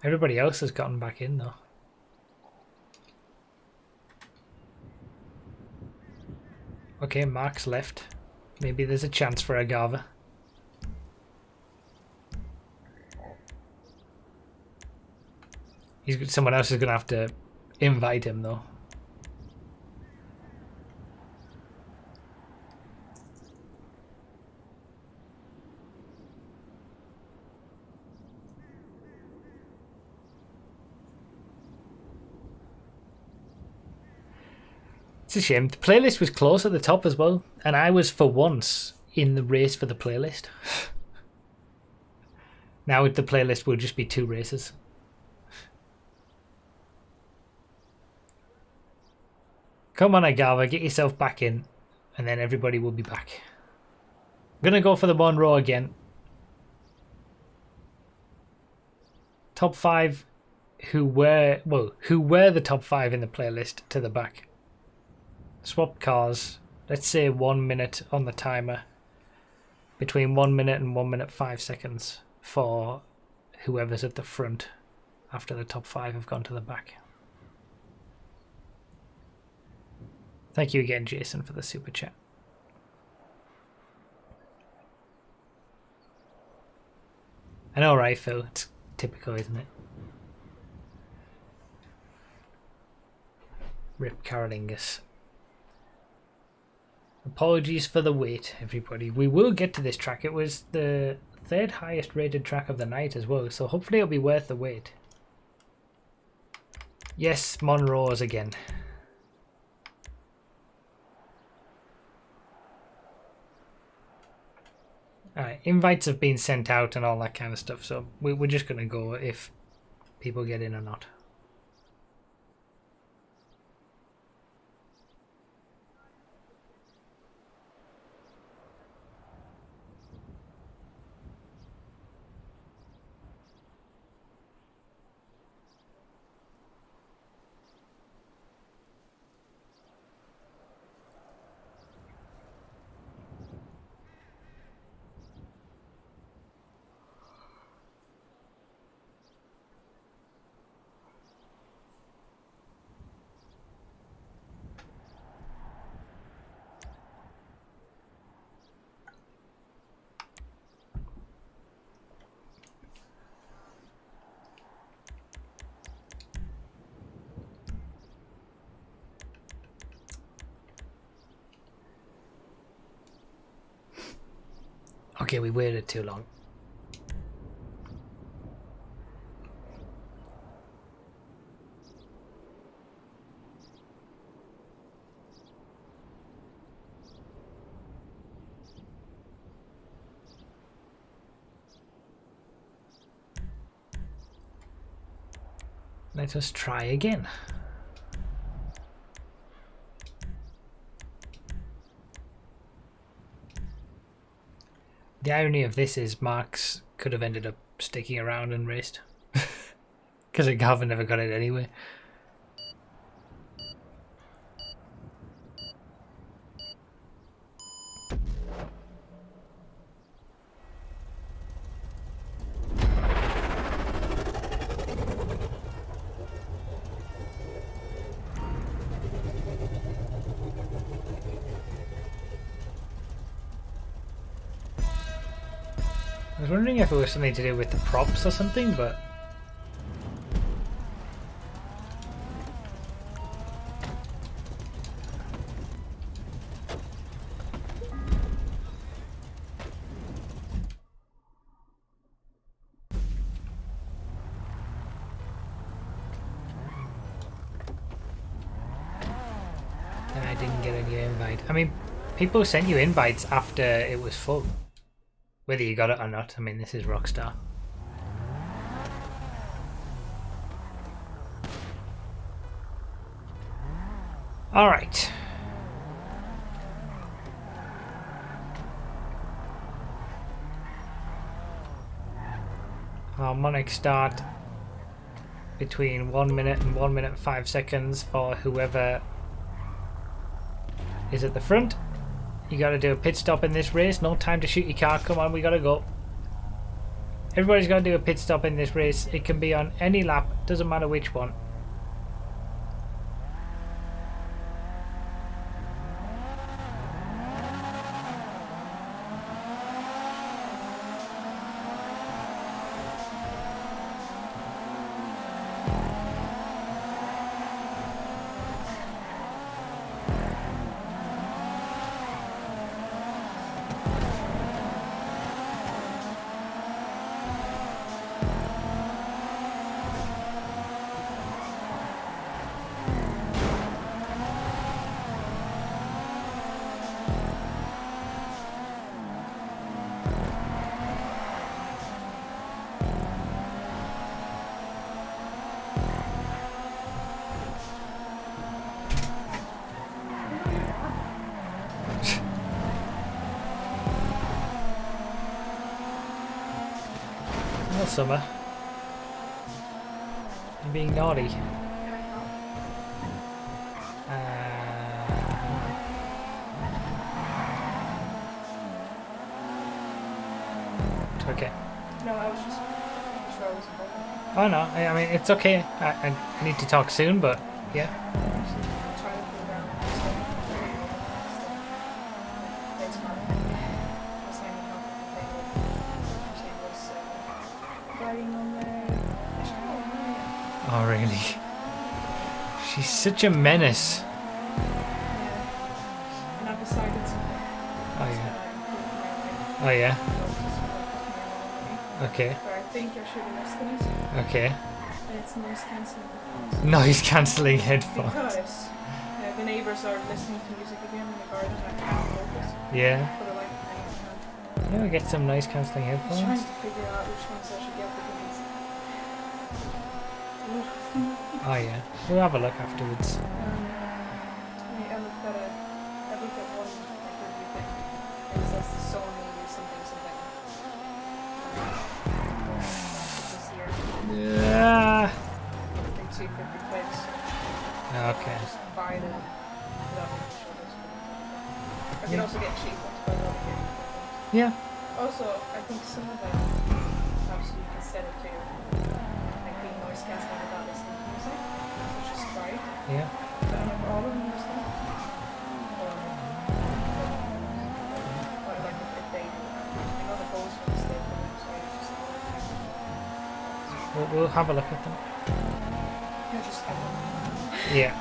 Everybody else has gotten back in though. Okay, Mark's left. Maybe there's a chance for Agava. Someone else is going to have to invite him though. It's a shame. The playlist was close at the top as well, and I was for once in the race for the playlist. Now the playlist will just be 2 races. Come on, Agava, get yourself back in, and then everybody will be back. I'm gonna go for the Monroe again. Top 5 who were the top 5 in the playlist to the back. Swap cars. Let's say 1 minute on the timer. Between 1 minute and 1 minute 5 seconds for whoever's at the front after the top 5 have gone to the back. Thank you again, Jason, for the super chat. I know, right, Phil? It's typical, isn't it? Rip Carolingus. Apologies for the wait, everybody. We will get to this track. It was the 3rd highest rated track of the night as well, so hopefully it'll be worth the wait. Yes, Monroe's again. Alright, invites have been sent out and all that kind of stuff, so we're just going to go if people get in or not. Okay, we waited too long. Let us try again. The irony of this is Marks could have ended up sticking around and raced. Because Agava never got it anyway. I was wondering if it was something to do with the props or something, but... And I didn't get any invite. I mean, people sent you invites after it was full. Whether you got it or not, I mean, this is Rockstar. Alright. Harmonic start between 1 minute and 1 minute 5 seconds for whoever is at the front. You gotta do a pit stop in this race. No time to shoot your car. Come on, we gotta go. Everybody's gotta do a pit stop in this race. It can be on any lap. Doesn't matter which one. Summer. You're being naughty. Okay. No, I was just making sure I wasn't bothering. Oh no, I mean it's okay. I need to talk soon, but yeah. Oh really? She's such a menace. Yeah. And I've decided to. Oh yeah. Oh yeah. Okay. But I think I should have listed it. Okay. And it's noise cancelling headphones. Noise cancelling headphones. Because the neighbours are listening to music again in the garden and I can't focus. Yeah. For the life of me, I can't. Yeah, we get some noise cancelling I was trying headphones. to figure out which ones I should get because Oh yeah. We'll have a look afterwards. I looked at one like review thing. It says Sony something. This year. Yeah. I think 250 clicks. Okay. Just buy them without making sure there's I can Yeah. also get cheap ones by not getting Yeah. Also, I think some of them perhaps you can set it to like being noise cancelling without listening to music. So just try it. Yeah. I don't know if all of them use that. Or like if they do. I know the Bose ones they do, so I just We'll have a look at them. yeah, just have them. Yeah.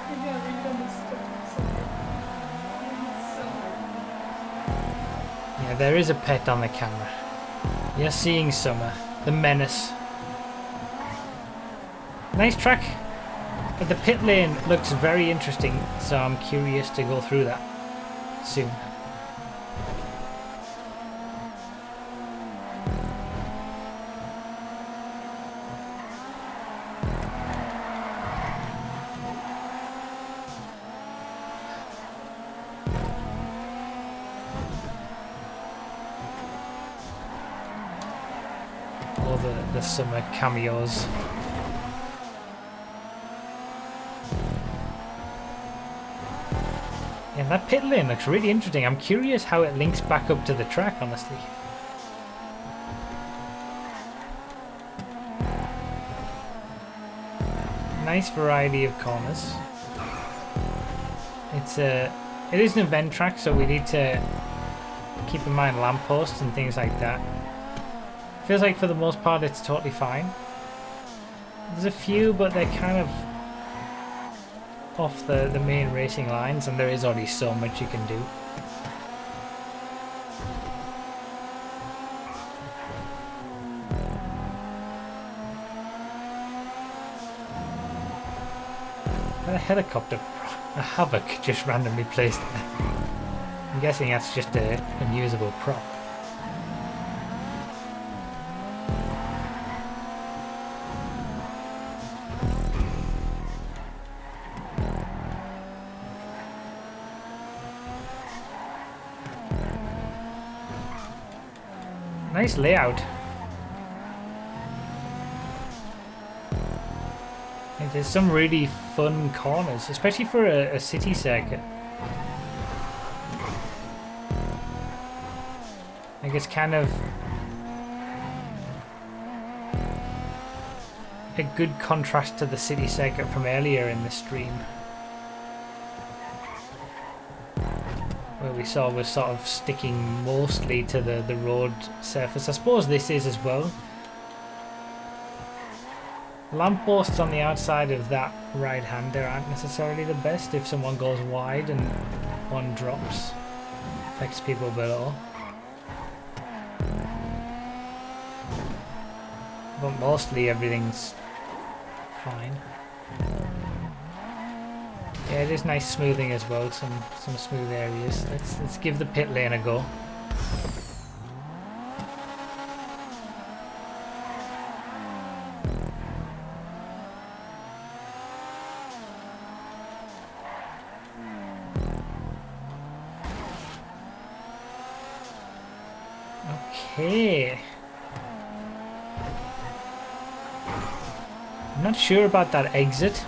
Maybe I'll read on this stuff. So hard. Yeah, there is a pet on the camera. You're seeing Summer, the menace. Nice track. But the pit lane looks very interesting, so I'm curious to go through that soon. All the summer cameos. Yeah, that pit lane looks really interesting. I'm curious how it links back up to the track, honestly. Nice variety of corners. It is an event track, so we need to keep in mind lampposts and things like that. Feels like for the most part it's totally fine. There's a few, but they're kind of off the main racing lines, and there is already so much you can do. A helicopter, a Havoc just randomly placed there. I'm guessing that's just a unusable prop. Nice layout. Like, there's some really fun corners, especially for a city circuit. Like, it's kind of a good contrast to the city circuit from earlier in the stream, where we saw was sort of sticking mostly to the road surface. I suppose this is as well. Lampposts on the outside of that right-hander aren't necessarily the best if someone goes wide and one drops. Affects people below. But mostly everything's fine. Yeah, it is nice smoothing as well, some smooth areas. Let's give the pit lane a go. Okay. I'm not sure about that exit.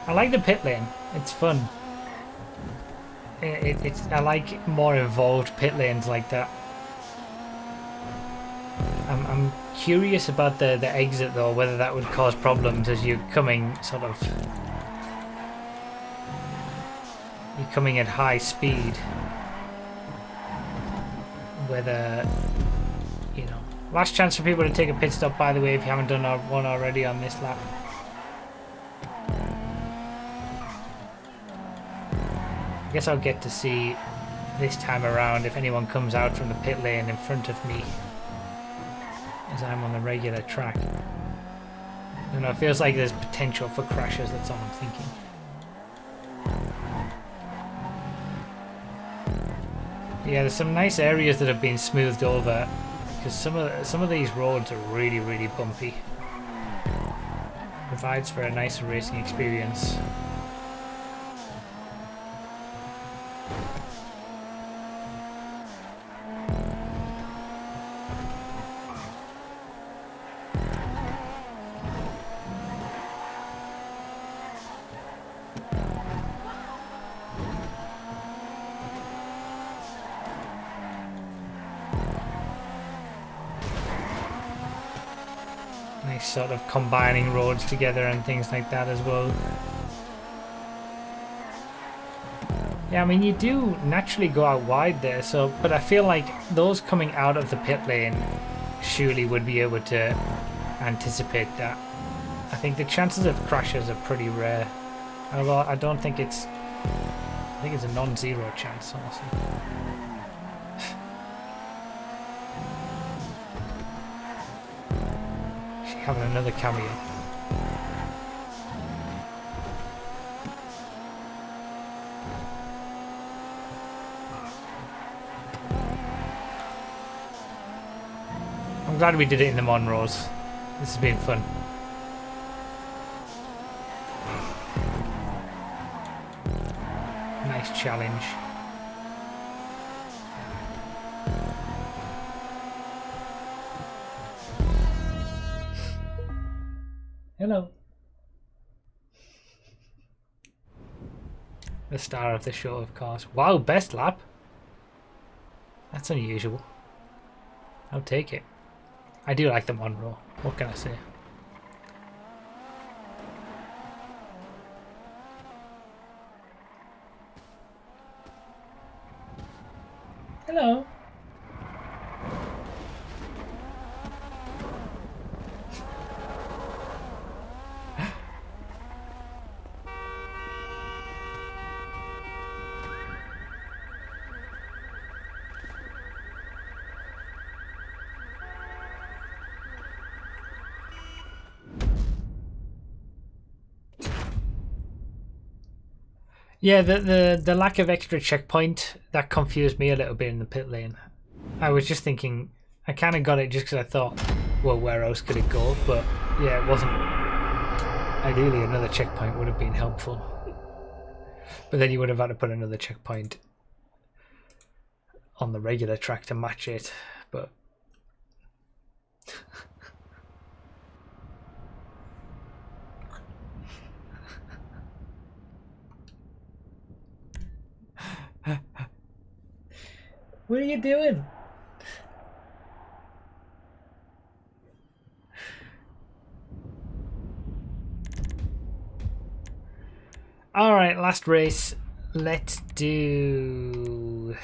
I like the pit lane. It's fun. I like more evolved pit lanes like that. I'm curious about the exit though, whether that would cause problems as you're coming you're coming at high speed. Whether, you know, last chance for people to take a pit stop, by the way, if you haven't done one already on this lap. I guess I'll get to see this time around if anyone comes out from the pit lane in front of me as I'm on the regular track. I don't know, it feels like there's potential for crashes, that's all I'm thinking. Yeah, there's some nice areas that have been smoothed over because some of these roads are really, really bumpy. Provides for a nicer racing experience. Sort of combining roads together and things like that as well. Yeah, I mean, you do naturally go out wide there, so, but I feel like those coming out of the pit lane surely would be able to anticipate that. I think the chances of crashes are pretty rare, although I don't think I think it's a non-zero chance, honestly. Having another cameo. I'm glad we did it in the Monroes. This has been fun. Nice challenge. Hello. The star of the show, of course. Wow, best lap. That's unusual. I'll take it. I do like the Monroe. What can I say? Hello. Yeah, the lack of extra checkpoint, that confused me a little bit in the pit lane. I was just thinking, I kind of got it just because I thought, well, where else could it go? But yeah, it wasn't. Ideally, another checkpoint would have been helpful. But then you would have had to put another checkpoint on the regular track to match it. But what are you doing? All right, last race. Let's do.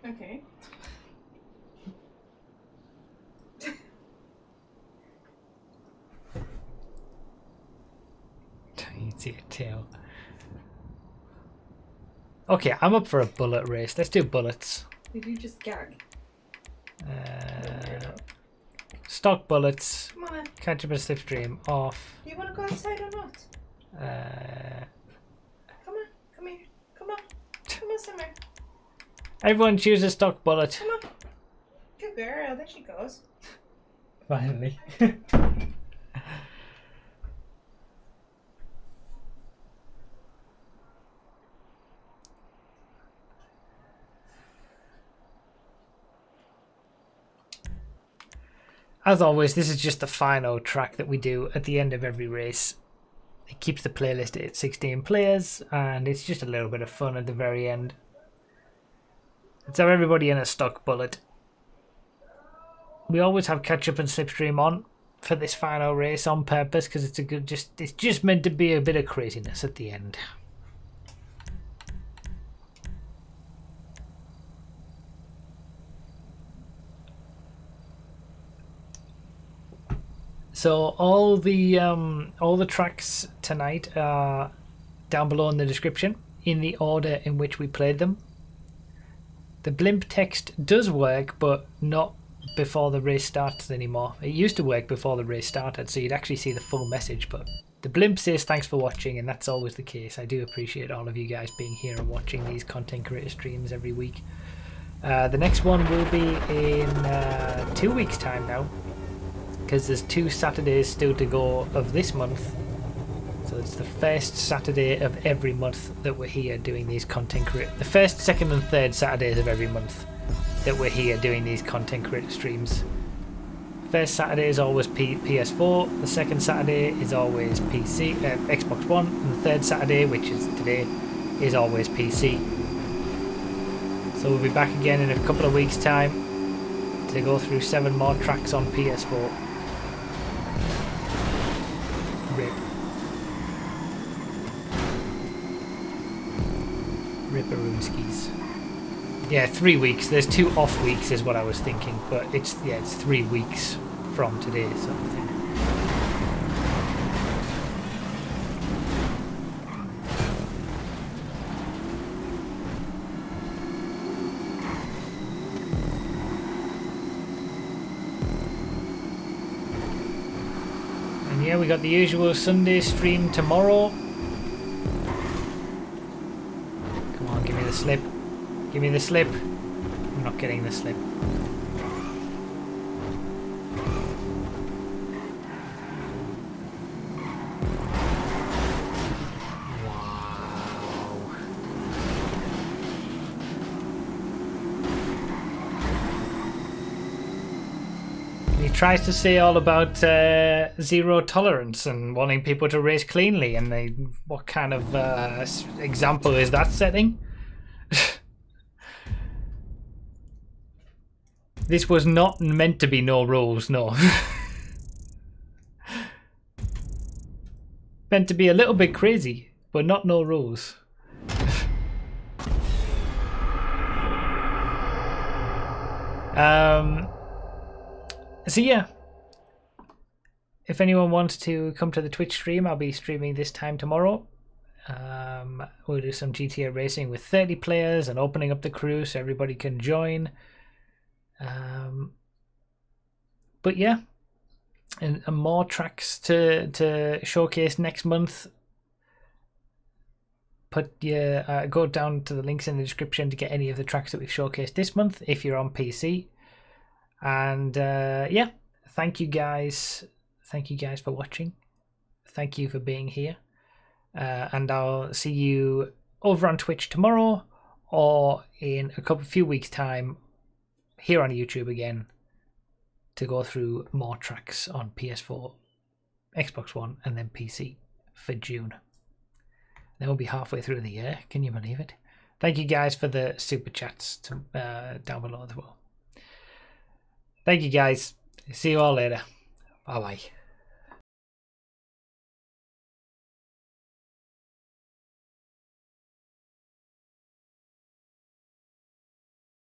Okay. You can see a tail. Okay, I'm up for a bullet race. Let's do bullets. Did you just gag? Stock bullets. Come on. Catch up a slipstream off. Do you want to go outside or not? Come on. Come here. Come on. Come on, Summer. Everyone choose a stock bullet. Come on. Good girl. There she goes. Finally. As always, this is just the final track that we do at the end of every race. It keeps the playlist at 16 players, and it's just a little bit of fun at the very end. Let's have everybody in a stock bullet. We always have catch up and slipstream on for this final race on purpose because it's it's just meant to be a bit of craziness at the end. So all the tracks tonight are down below in the description in the order in which we played them. The blimp text does work, but not before the race starts anymore. It used to work before the race started, so you'd actually see the full message, but the blimp says thanks for watching, and that's always the case. I do appreciate all of you guys being here and watching these content creator streams every week. The next one will be in 2 weeks time now, because there's 2 Saturdays still to go of this month. So it's the first Saturday of every month that we're here doing these content creator. The first, second and third Saturdays of every month that we're here doing these content creator streams. First Saturday is always PS4, the second Saturday is always PC, Xbox One, and the third Saturday, which is today, is always PC. So we'll be back again in a couple of weeks' time to go through 7 more tracks on PS4. Rip. Ripperoomskis. Yeah, 3 weeks. There's 2 off weeks is what I was thinking, but it's 3 weeks from today sort of thing. And yeah, we got the usual Sunday stream tomorrow. Come on, give me the slip. Give me the slip. I'm not getting the slip. tries to say all about zero tolerance and wanting people to race cleanly, and what kind of example is that setting? This was not meant to be no rules, no. Meant to be a little bit crazy, but not no rules. So yeah, if anyone wants to come to the Twitch stream, I'll be streaming this time tomorrow. We'll do some GTA racing with 30 players and opening up the crew so everybody can join. But yeah, and more tracks to showcase next month. Go down to the links in the description to get any of the tracks that we've showcased this month if you're on PC. And yeah, thank you guys for watching. Thank you for being here, and I'll see you over on Twitch tomorrow or in a few weeks time here on YouTube again to go through more tracks on PS4, Xbox One, and then PC for June. Then we'll be halfway through the year. Can you believe it? Thank you guys for the super chats down below as well. Thank you guys. See you all later. Bye bye.